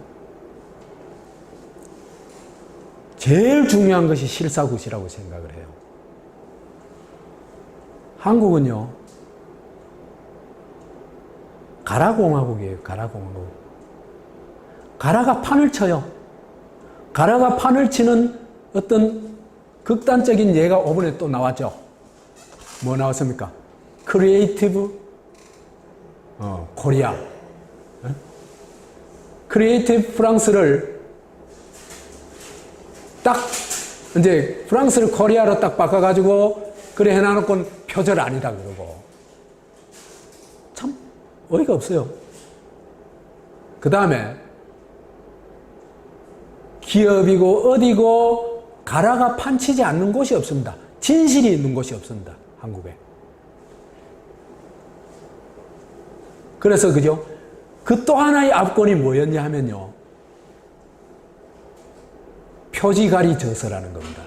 제일 중요한 것이 실사구시라고 생각을 해요. 한국은요, 가라공화국이에요, 가라공화국. 가라가 판을 쳐요. 가라가 판을 치는 어떤 극단적인 예가 이번에 또 나왔죠. 뭐 나왔습니까? 크리에이티브 코리아. 크리에이티브 프랑스를 딱 이제 프랑스를 코리아로 딱 바꿔가지고 그래 해놔놓고는 표절 아니다 그러고 참 어이가 없어요. 그 다음에 기업이고 어디고 가라가 판치지 않는 곳이 없습니다. 진실이 있는 곳이 없습니다. 한국에. 그래서 그죠? 그 또 하나의 압권이 뭐였냐 하면요. 표지가리 저서라는 겁니다.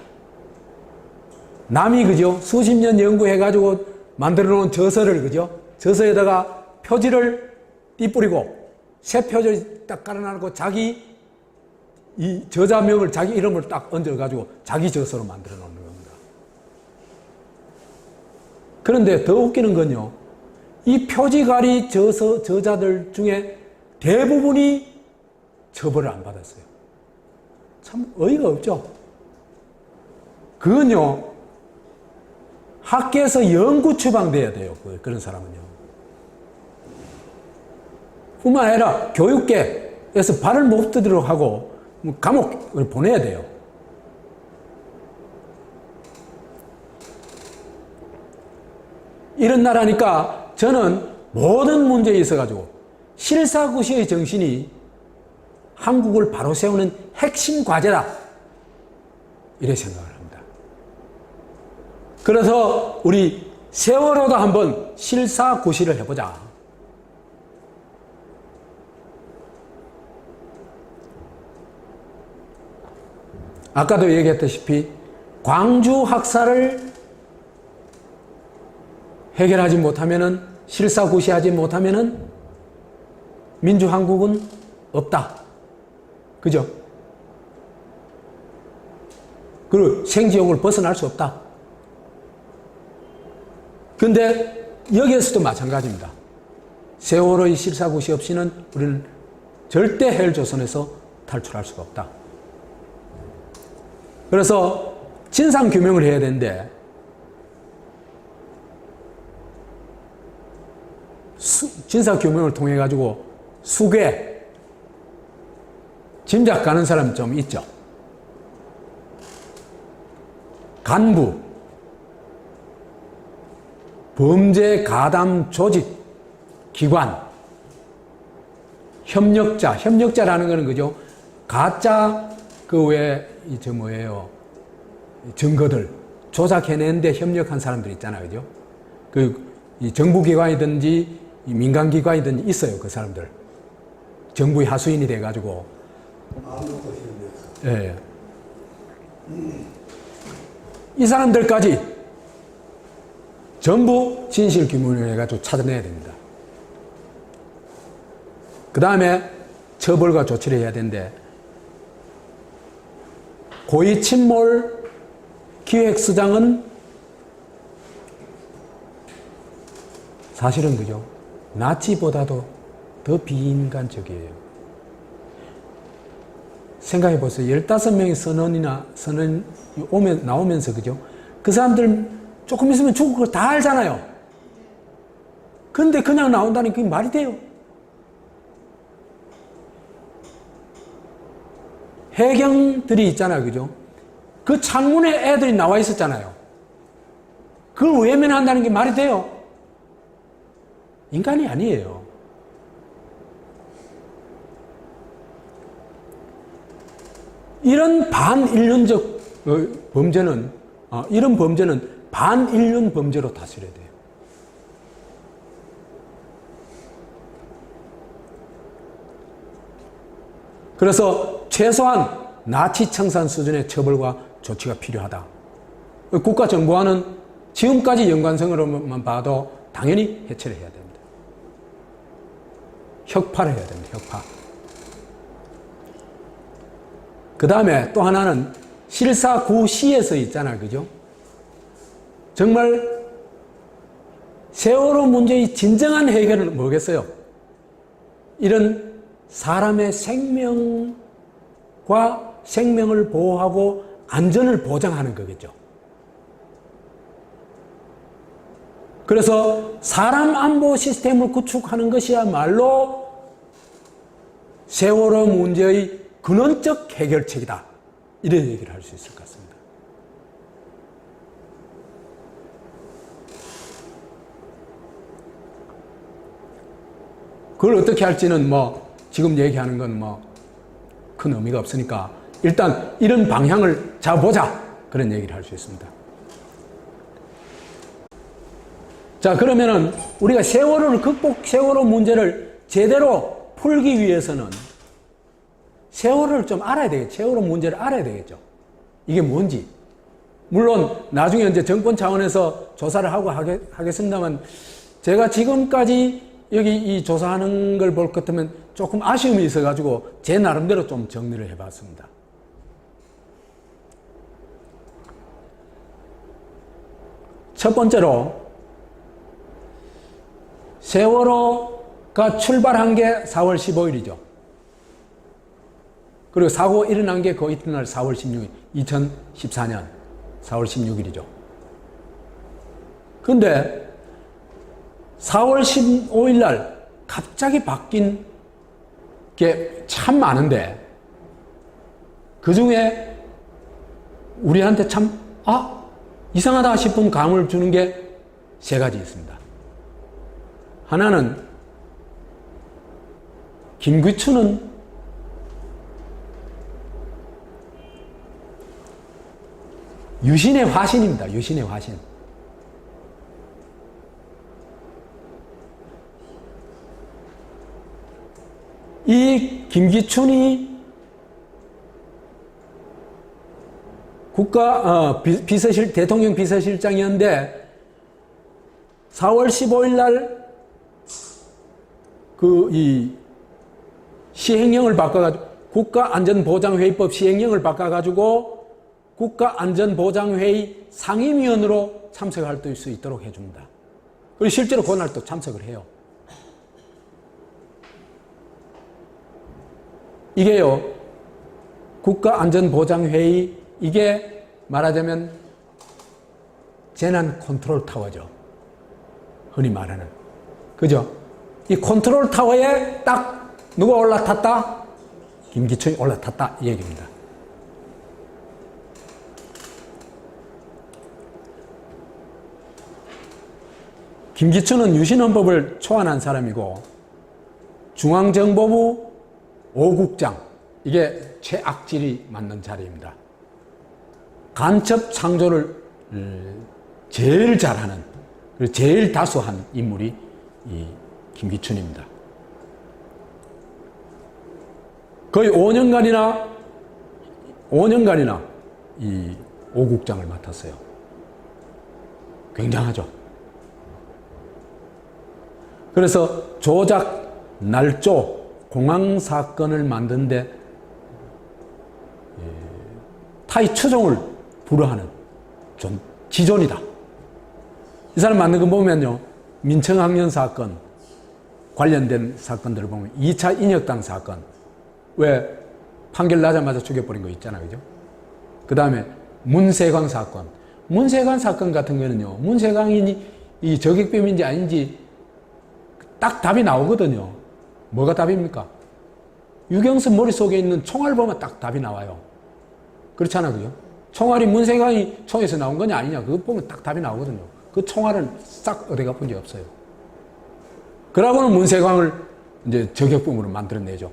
남이 그죠? 수십 년 연구해가지고 만들어 놓은 저서를 그죠? 저서에다가 표지를 띠뿌리고 새 표지를 딱 깔아놔놓고 자기 이 저자명을 자기 이름을 딱 얹어가지고 자기 저서로 만들어 놓는 겁니다. 그런데 더 웃기는 건요. 이 표지가리 저자들 중에 대부분이 처벌을 안 받았어요. 참 어이가 없죠. 그건요. 학계에서 영구 처방돼야 돼요. 그런 사람은요. 뿐만 아니라 교육계에서 발을 못 들도록 하고 감옥을 보내야 돼요. 이런 나라니까 저는 모든 문제에 있어가지고 실사구시의 정신이 한국을 바로 세우는 핵심 과제다. 이렇게 생각을 합니다. 그래서 우리 세월호도 한번 실사구시를 해보자. 아까도 얘기했다시피 광주 학살을 해결하지 못하면은 실사구시하지 못하면은 민주한국은 없다. 그죠? 그리고 생지옥을 벗어날 수 없다. 근데 여기에서도 마찬가지입니다. 세월호의 실사구시 없이는 우리는 절대 헬조선에서 탈출할 수가 없다. 그래서 진상규명을 해야 되는데 진상규명을 통해 가지고 수괴 짐작 가는 사람이 좀 있죠. 간부 범죄 가담 조직 기관 협력자라는 거는 그죠? 가짜 그 외에 저 뭐예요? 증거들 조작해내는데 협력한 사람들 있잖아요, 그죠? 이 정부기관이든지 이 민간기관이든지 있어요, 그 사람들. 정부의 하수인이 돼가지고. 아무것도 힘들다. 예. 이 사람들까지 전부 진실규명을 해가지고 찾아내야 됩니다. 그 다음에 처벌과 조치를 해야 되는데, 고위침몰 기획수장은 사실은 그죠? 나치보다도 더 비인간적이에요. 생각해 보세요. 15명의 선언이 나오면서 그죠? 그 사람들 조금 있으면 죽을 거 다 알잖아요. 근데 그냥 나온다니 그게 말이 돼요? 해경들이 있잖아요. 그죠? 그 창문에 애들이 나와 있었잖아요. 그걸 외면한다는 게 말이 돼요? 인간이 아니에요. 이런 반인륜적 범죄는, 이런 범죄는 반인륜 범죄로 다스려야 돼요. 그래서 최소한 나치 청산 수준의 처벌과 조치가 필요하다. 국가정보와는 지금까지 연관성으로만 봐도 당연히 해체를 해야 됩니다. 혁파를 해야 됩니다. 혁파. 그 다음에 또 하나는 실사구시에서 있잖아요. 그죠? 정말 세월호 문제의 진정한 해결은 뭐겠어요? 이런 사람의 생명과 생명을 보호하고 안전을 보장하는 거겠죠. 그래서 사람 안보 시스템을 구축하는 것이야말로 세월호 문제의 근원적 해결책이다. 이런 얘기를 할 수 있을 것 같습니다. 그걸 어떻게 할지는 지금 얘기하는 건 큰 의미가 없으니까 일단 이런 방향을 잡아보자. 그런 얘기를 할 수 있습니다. 자, 그러면은 우리가 세월호 문제를 제대로 풀기 위해서는 세월호를 좀 알아야 되겠죠. 세월호 문제를 알아야 되겠죠. 이게 뭔지. 물론 나중에 이제 정권 차원에서 조사를 하고 하겠습니다만 제가 지금까지 여기 이 조사하는 걸 볼 것 같으면 조금 아쉬움이 있어가지고 제 나름대로 좀 정리를 해봤습니다. 첫 번째로 세월호가 출발한 게 4월 15일이죠. 그리고 사고 일어난 게 그 이튿날 4월 16일, 2014년 4월 16일이죠. 근데 4월 15일 날 갑자기 바뀐 게 참 많은데 그 중에 우리한테 참 이상하다 싶은 감을 주는 게 세 가지 있습니다. 하나는 김기춘은 유신의 화신입니다. 유신의 화신. 이 김기춘이 대통령 비서실장이었는데 4월 15일 날 이 시행령을 바꿔가지고 국가안전보장회의법 시행령을 바꿔가지고 국가안전보장회의 상임위원으로 참석할 수 있도록 해줍니다. 그리고 실제로 그날 또 참석을 해요. 이게요, 국가안전보장회의, 이게 말하자면 재난 컨트롤 타워죠. 흔히 말하는. 그죠? 이 컨트롤 타워에 딱 누가 올라탔다? 김기춘이 올라탔다. 이 얘기입니다. 김기춘은 유신헌법을 초안한 사람이고 중앙정보부 5국장, 이게 최악질이 맞는 자리입니다. 간첩 창조를 제일 잘하는, 그리고 제일 다수한 인물이 이 김기춘입니다. 거의 5년간이나 이 5국장을 맡았어요. 굉장하죠. 그래서 조작, 날조, 공항 사건을 만드는데 타의 추종을 불허하는 지존이다. 이 사람 만든 거 보면요, 민청학년 사건 관련된 사건들을 보면 2차 인혁당 사건, 왜 판결 나자마자 죽여버린 거 있잖아요, 그죠? 그 다음에 문세광 사건. 문세광 사건 같은 거는요, 문세광이 이 저격범인지 아닌지 딱 답이 나오거든요. 뭐가 답입니까? 유경수 머릿속에 있는 총알 보면 딱 답이 나와요. 그렇잖아, 그죠? 총알이 문세광이 총에서 나온 거냐 아니냐, 그거 보면 딱 답이 나오거든요. 그 총알은 싹 어디가 본 게 없어요. 그러고는 문세광을 이제 저격범으로 만들어내죠.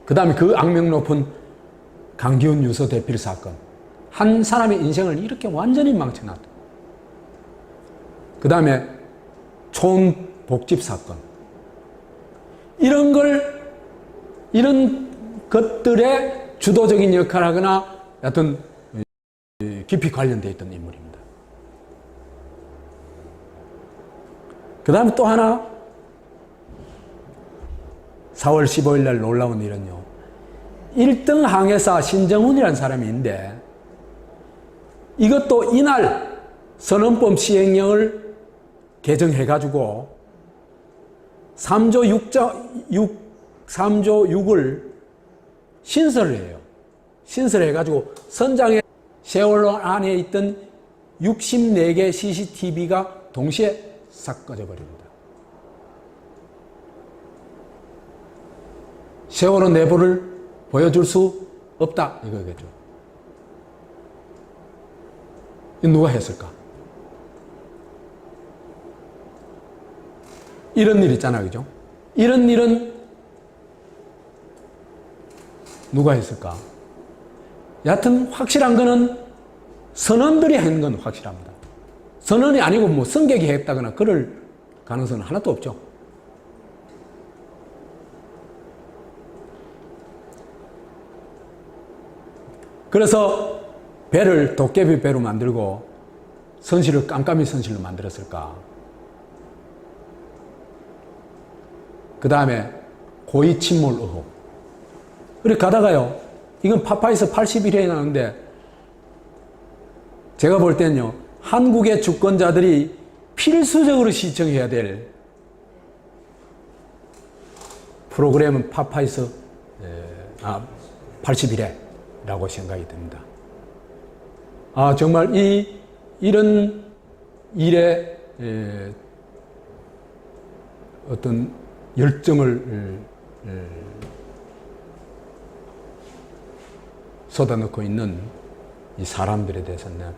그 다음에 그 악명 높은 강기훈 유서 대필 사건. 한 사람의 인생을 이렇게 완전히 망쳐놨다. 그 다음에 초원복집 사건. 이런 것들의 주도적인 역할을 하거나 여하튼 깊이 관련되어 있던 인물입니다. 그 다음에 또 하나 4월 15일 날 놀라운 일은요, 1등 항해사 신정훈이라는 사람이 있는데 이것도 이날 선언법 시행령을 개정해가지고 3조 6을 신설을 해요. 신설해가지고 선장의 세월호 안에 있던 64개 CCTV가 동시에 싹 꺼져버립니다. 세월호 내부를 보여줄 수 없다 이거겠죠. 이거 누가 했을까? 이런 일 있잖아, 그죠? 이런 일은 누가 했을까? 여하튼 확실한 거는 선원들이 한 건 확실합니다. 선원이 아니고 뭐 승객이 했다거나 그럴 가능성은 하나도 없죠. 그래서 배를 도깨비 배로 만들고 선실을 깜깜이 선실로 만들었을까? 그 다음에 고의 침몰 의혹. 그렇게 가다가요, 이건 파파이스 81회에 나오는데, 제가 볼 때는요, 한국의 주권자들이 필수적으로 시청해야 될 프로그램은 파파이스 81회라고 생각이 듭니다. 아, 정말 이런 일에 어떤 열정을 쏟아넣고 있는 이 사람들에 대해서는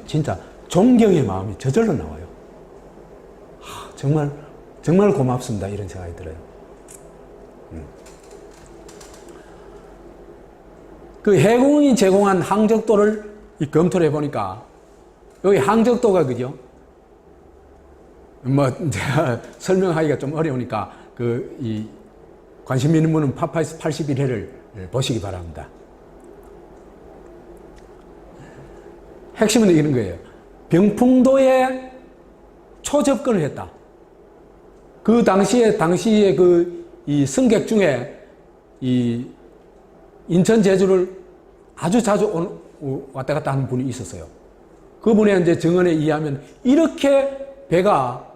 진짜 존경의 마음이 저절로 나와요. 정말 고맙습니다. 이런 생각이 들어요. 그 해공이 제공한 항적도를 검토를 해보니까, 여기 항적도가 그죠? 뭐, 제가 설명하기가 좀 어려우니까, 관심 있는 분은 파파이스 81회를 보시기 바랍니다. 핵심은 이런 거예요. 병풍도에 초접근을 했다. 그 당시에 이 승객 중에 이 인천 제주를 아주 자주 왔다 갔다 하는 분이 있었어요. 그분의 이제 증언에 의하면 이렇게 배가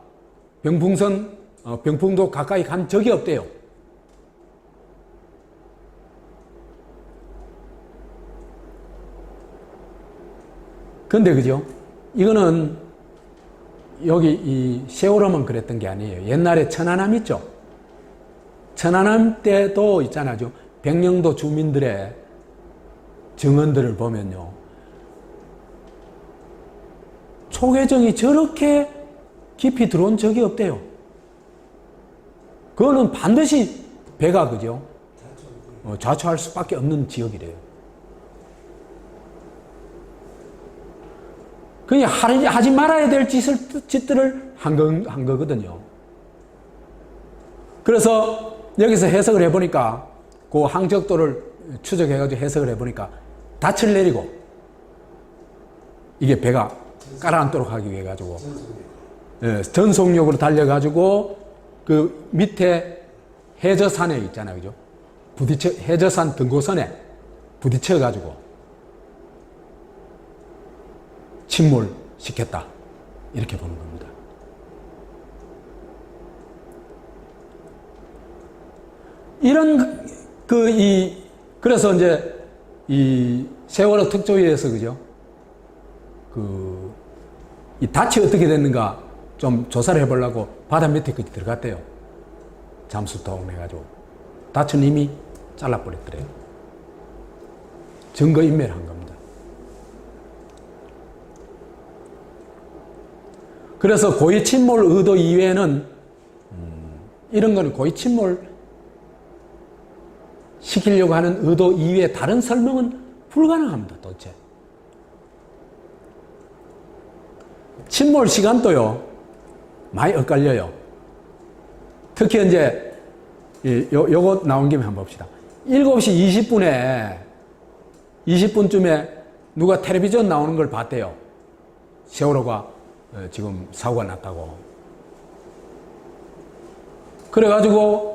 병풍도 가까이 간 적이 없대요. 근데 그죠? 이거는 여기 이 세월호만 그랬던 게 아니에요. 옛날에 천안함 있죠? 천안함 때도 있잖아요. 백령도 주민들의 증언들을 보면요, 초계정이 저렇게 깊이 들어온 적이 없대요. 그거는 반드시 배가 그죠? 좌초할 수밖에 없는 지역이래요. 그냥 하지 말아야 될 짓들을 한 거거든요. 그래서 여기서 해석을 해보니까, 그 항적도를 추적해가지고 해석을 해보니까, 닻을 내리고, 이게 배가 가라앉도록 하기 위해 가지고, 전속력으로 달려가지고, 그 밑에 해저산에 있잖아요. 그죠? 해저산 등고선에 부딪혀가지고, 침몰시켰다. 이렇게 보는 겁니다. 그래서 이제 이 세월호 특조위에서 그죠? 이 닻이 어떻게 됐는가 좀 조사를 해보려고 바다 밑에까지 들어갔대요. 잠수통 해가지고. 닻은 이미 잘라버렸더래요. 증거인멸을 한 겁니다. 그래서 고의 침몰 의도 이외에는 이런 거는 고의 침몰 시키려고 하는 의도 이외에 다른 설명은 불가능합니다. 도대체. 침몰 시간도요, 많이 엇갈려요. 특히 이제 요거 나온 김에 한번 봅시다. 7시 20분쯤에 누가 텔레비전 나오는 걸 봤대요. 세월호가 지금 사고가 났다고. 그래가지고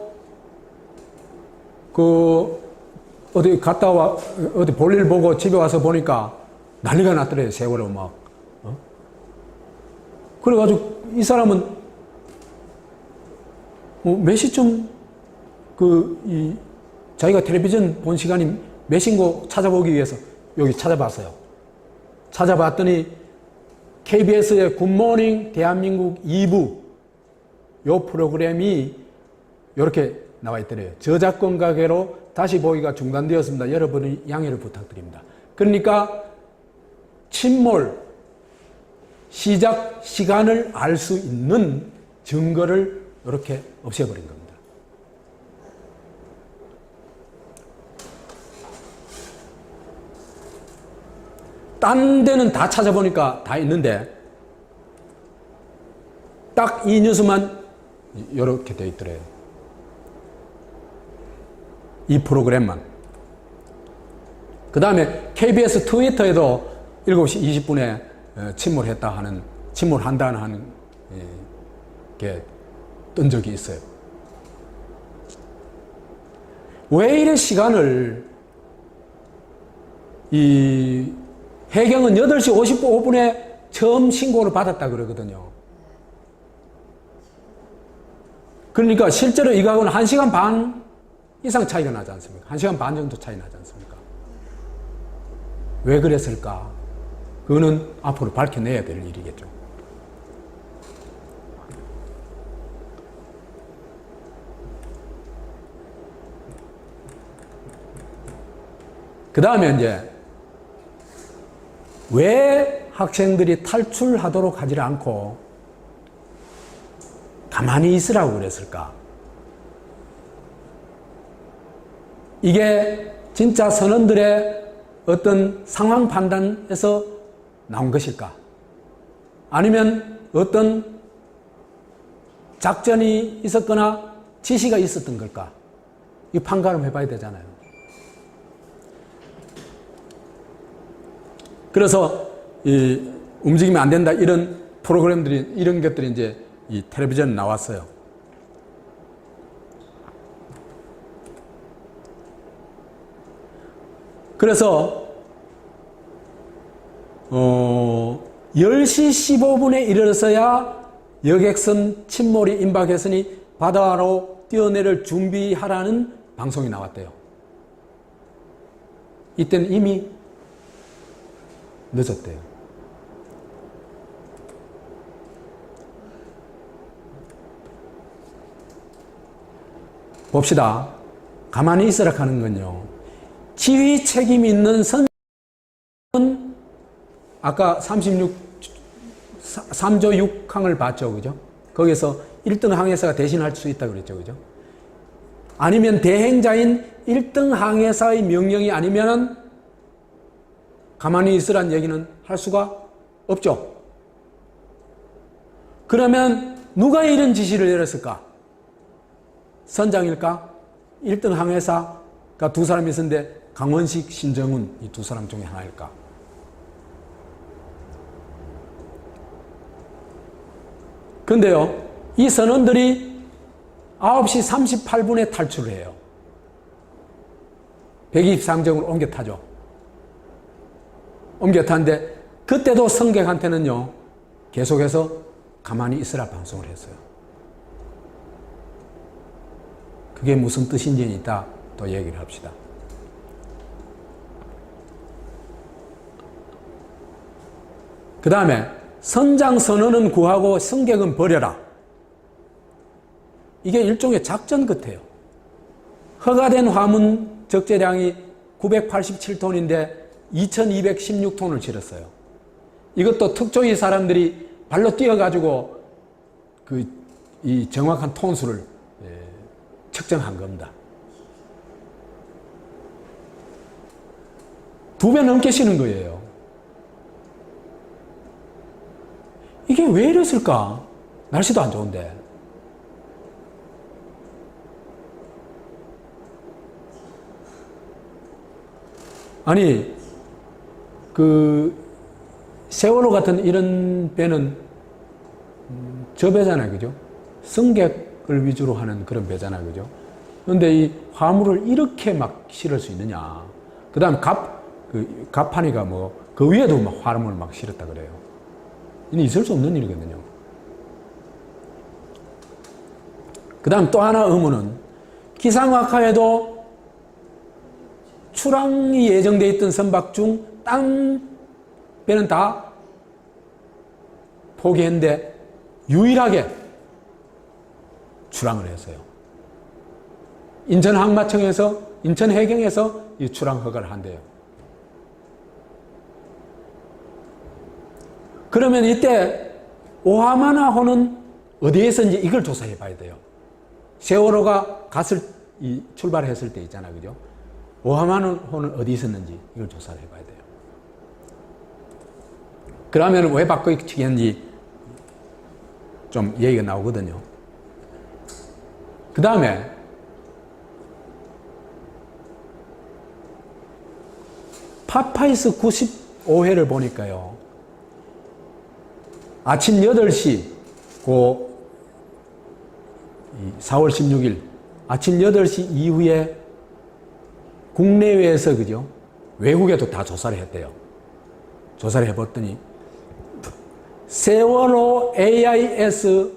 어디 갔다 어디 볼일 보고 집에 와서 보니까 난리가 났더래요. 세월호 막 그래가지고 이 사람은 몇 시쯤 자기가 텔레비전 본 시간이 몇인 거 찾아보기 위해서 여기 찾아봤어요. 찾아봤더니 KBS의 굿모닝 대한민국 2부 요 프로그램이 이렇게 나와 있더래요. 저작권 가계로 다시 보기가 중단되었습니다. 여러분의 양해를 부탁드립니다. 그러니까 침몰 시작 시간을 알 수 있는 증거를 이렇게 없애버린 겁니다. 딴 데는 다 찾아보니까 다 있는데 딱 이 뉴스만 이렇게 되어 있더래요. 이 프로그램만. 그 다음에 KBS 트위터에도 7시 20분에 침몰한다는 게 뜬 적이 있어요. 왜 이래 시간을 해경은 8시 55분에 처음 신고를 받았다 그러거든요. 그러니까 실제로 이거하고는 1시간 반 이상 차이가 나지 않습니까? 1시간 반 정도 차이 나지 않습니까? 왜 그랬을까? 그거는 앞으로 밝혀내야 될 일이겠죠. 그 다음에 이제 왜 학생들이 탈출하도록 하지 않고 가만히 있으라고 그랬을까? 이게 진짜 선원들의 어떤 상황 판단에서 나온 것일까? 아니면 어떤 작전이 있었거나 지시가 있었던 걸까? 이 판가름 해봐야 되잖아요. 그래서 움직이면 안 된다 이런 프로그램들이 이런 것들이 이제 이 텔레비전에 나왔어요. 그래서 10시 15분에 이르러서야 여객선 침몰이 임박했으니 바다로 뛰어내릴 준비하라는 방송이 나왔대요. 이때는 이미 늦었대요. 봅시다. 가만히 있으라 하는 건요. 지휘 책임 있는 선은 아까 3조 6항을 봤죠. 그죠? 거기서 1등 항해사가 대신할 수 있다고 그랬죠. 그죠? 아니면 대행자인 1등 항해사의 명령이 아니면 가만히 있으란 얘기는 할 수가 없죠. 그러면 누가 이런 지시를 내렸을까? 선장일까? 1등 항해사가 두 사람이 있었는데 강원식, 신정훈 이 두 사람 중에 하나일까? 근데요, 이 선원들이 9시 38분에 탈출을 해요. 123정을 옮겨 타죠. 옮겨 타는데 그때도 승객한테는요, 계속해서 가만히 있으라 방송을 했어요. 그게 무슨 뜻인지 이따 또 얘기를 합시다. 그 다음에 선장 선언은 구하고 승객은 버려라. 이게 일종의 작전 같아요. 허가된 화물 적재량이 987톤인데 2216톤을 실었어요. 이것도 특조위 사람들이 발로 뛰어가지고 이 정확한 톤수를 측정한 겁니다. 2배 넘게 쉬는 거예요. 이게 왜 이랬을까? 날씨도 안 좋은데. 아니, 세월호 같은 이런 배는 저 배잖아요. 그죠? 승객을 위주로 하는 그런 배잖아요. 그죠? 그런데 이 화물을 이렇게 막 실을 수 있느냐. 그 다음 갑판이가 그 위에도 막 화물을 막 실었다 그래요. 이는 있을 수 없는 일이거든요. 그 다음 또 하나 의문은 기상학하에도 출항이 예정되어 있던 선박 중 딴 배는 다 포기했는데 유일하게 출항을 했어요. 인천항마청에서, 인천해경에서 이 출항 허가를 한대요. 그러면 이때 오하마나호는 어디에서인지 이걸 조사해 봐야 돼요. 세월호가 출발했을 때 있잖아, 그죠? 오하마나호는 어디 있었는지 이걸 조사를 해봐야 돼요. 그러면 왜 바꿔치기 했는지 좀 얘기가 나오거든요. 그 다음에 파파이스 95회를 보니까요. 아침 8시, 4월 16일, 아침 8시 이후에 국내외에서, 그죠? 외국에도 다 조사를 했대요. 조사를 해봤더니, 세월호 AIS,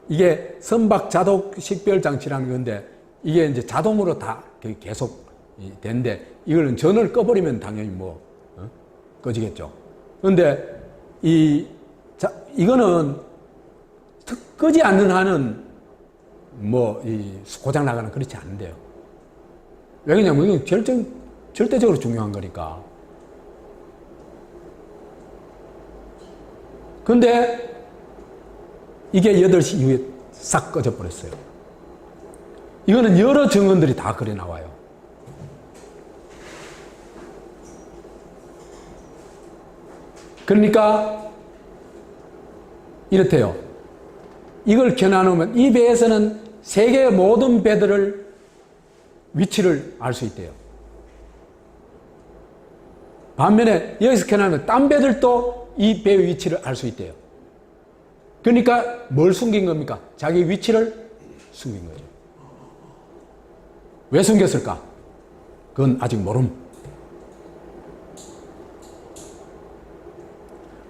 이게 선박 자동 식별 장치라는 건데, 이게 이제 자동으로 다 계속 되는데, 이거는 전원을 꺼버리면 당연히 꺼지겠죠. 그런데, 이거는 끄지 않는 한은 고장 나거나 그렇지 않은데요. 왜냐면 이건 절대적으로 중요한 거니까. 근데 이게 8시 이후에 싹 꺼져 버렸어요. 이거는 여러 증언들이 다 그래 나와요. 그러니까 이렇대요. 이걸 겨눠놓으면 이 배에서는 세계의 모든 배들을 위치를 알 수 있대요. 반면에 여기서 겨눠놓으면 딴 배들도 이 배의 위치를 알 수 있대요. 그러니까 뭘 숨긴 겁니까? 자기 위치를 숨긴 거죠. 왜 숨겼을까? 그건 아직 모름.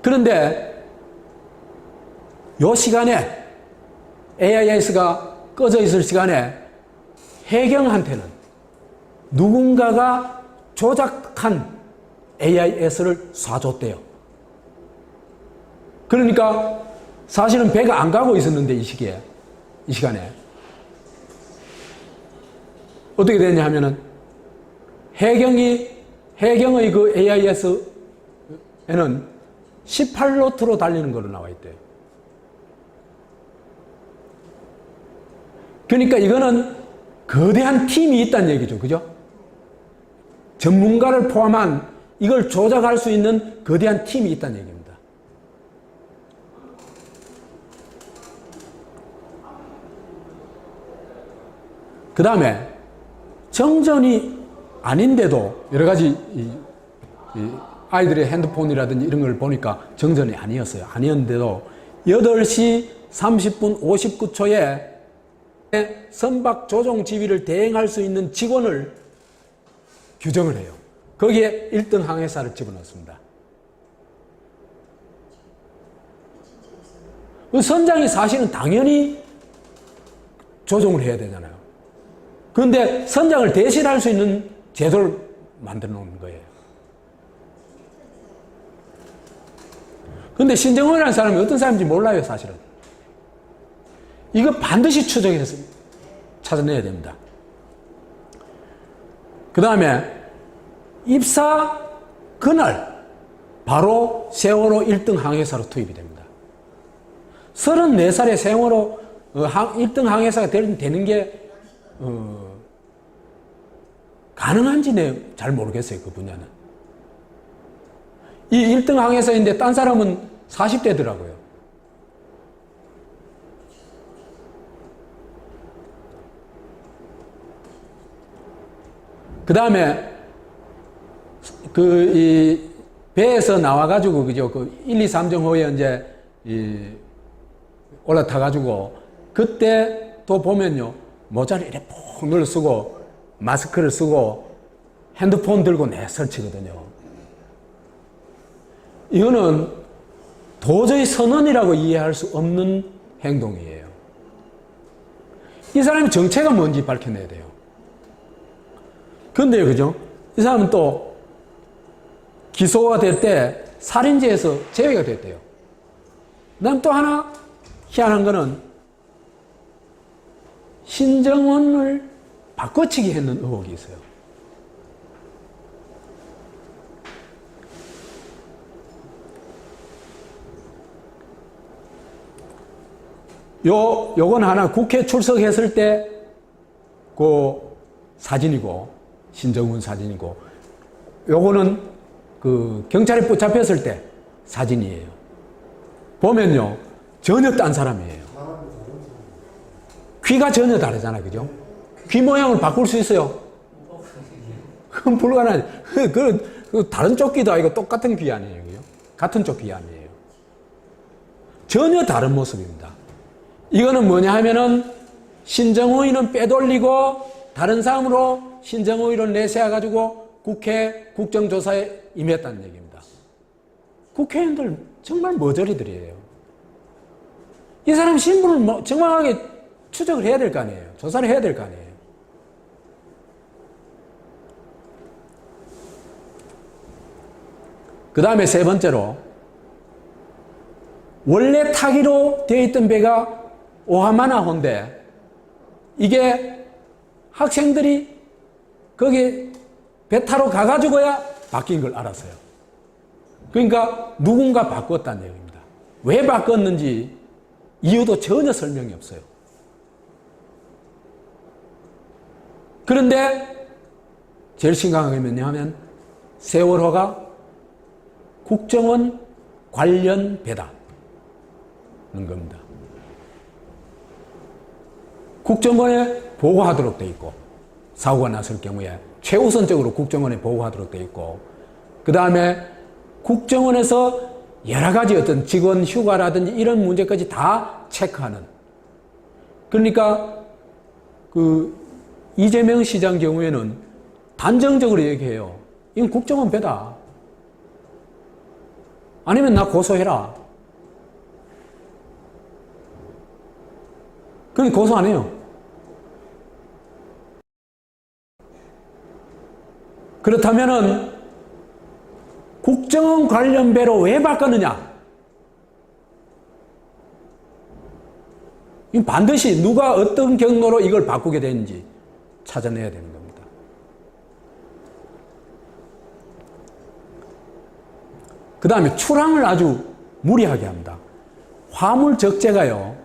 그런데 요 시간에 AIS가 꺼져 있을 시간에 해경한테는 누군가가 조작한 AIS를 쏴줬대요. 그러니까 사실은 배가 안 가고 있었는데 이 시간에 어떻게 됐냐 하면은 해경의 그 AIS에는 18노트로 달리는 걸로 나와 있대요. 그러니까 이거는 거대한 팀이 있다는 얘기죠. 그죠? 전문가를 포함한 이걸 조작할 수 있는 거대한 팀이 있다는 얘기입니다. 그 다음에 정전이 아닌데도 여러 가지 아이들의 핸드폰이라든지 이런 걸 보니까 정전이 아니었어요. 아니었는데도 8시 30분 59초에 선박 조종 지휘를 대행할 수 있는 직원을 규정을 해요. 거기에 1등 항해사를 집어넣습니다. 그 선장이 사실은 당연히 조종을 해야 되잖아요. 그런데 선장을 대신할 수 있는 제도를 만들어 놓은 거예요. 그런데 신정원이라는 사람이 어떤 사람인지 몰라요, 사실은. 이거 반드시 추적해서 찾아내야 됩니다. 그 다음에 입사 그날 바로 세월호 1등 항해사로 투입이 됩니다. 34살에 세월호 1등 항해사가 되는 게 가능한지 잘 모르겠어요. 그 분야는. 이 1등 항해사인데 딴 사람은 40대더라고요. 그 다음에 이 배에서 나와가지고 그죠? 그 1, 2, 3정호에 이제 올라타가지고 그때 또 보면요 모자를 이렇게 푹 눌러 쓰고 마스크를 쓰고 핸드폰 들고 설치거든요. 이거는 도저히 선언이라고 이해할 수 없는 행동이에요. 이 사람의 정체가 뭔지 밝혀내야 돼요. 그런데요, 그죠? 이 사람은 또 기소가 될 때 살인죄에서 제외가 됐대요. 그다음 또 하나 희한한 거는 신정원을 바꿔치기 했는 의혹이 있어요. 요건 하나 국회 출석했을 때 그 사진이고, 신정훈 사진이고, 요거는 그 경찰에 붙잡혔을 때 사진이에요. 보면요, 전혀 딴 사람이에요. 귀가 전혀 다르잖아요, 그죠? 귀 모양을 바꿀 수 있어요? 그건 불가능하죠. 그 다른 쪽 귀도 아니고 똑같은 귀 아니에요, 그죠? 같은 쪽 귀 아니에요. 전혀 다른 모습입니다. 이거는 뭐냐 하면은 신정호의는 빼돌리고 다른 사람으로 신정호의를 내세워가지고 국회 국정조사에 임했다는 얘기입니다. 국회의원들 정말 머저리들이에요. 이 사람 신분을 정확하게 추적을 해야 될 거 아니에요. 조사를 해야 될 거 아니에요. 그 다음에 세 번째로, 원래 타기로 되어 있던 배가 오하마나호인데 이게 학생들이 거기 배 타러 가가지고야 바뀐 걸 알았어요. 그러니까 누군가 바꿨다는 얘기입니다. 왜 바꿨는지 이유도 전혀 설명이 없어요. 그런데 제일 심각한 게 뭐냐면 세월호가 국정원 관련 배다는 겁니다. 국정원에 보고하도록 돼 있고, 사고가 났을 경우에 최우선적으로 국정원에 보고하도록 돼 있고, 그 다음에 국정원에서 여러 가지 어떤 직원 휴가라든지 이런 문제까지 다 체크하는. 그러니까 그 이재명 시장 경우에는 단정적으로 얘기해요. 이건 국정원 배다. 아니면 나 고소해라. 그건 고소 안 해요. 그렇다면은 국정원 관련 배로 왜 바꿨느냐? 이건 반드시 누가 어떤 경로로 이걸 바꾸게 되는지 찾아내야 되는 겁니다. 그 다음에 출항을 아주 무리하게 합니다. 화물 적재가요,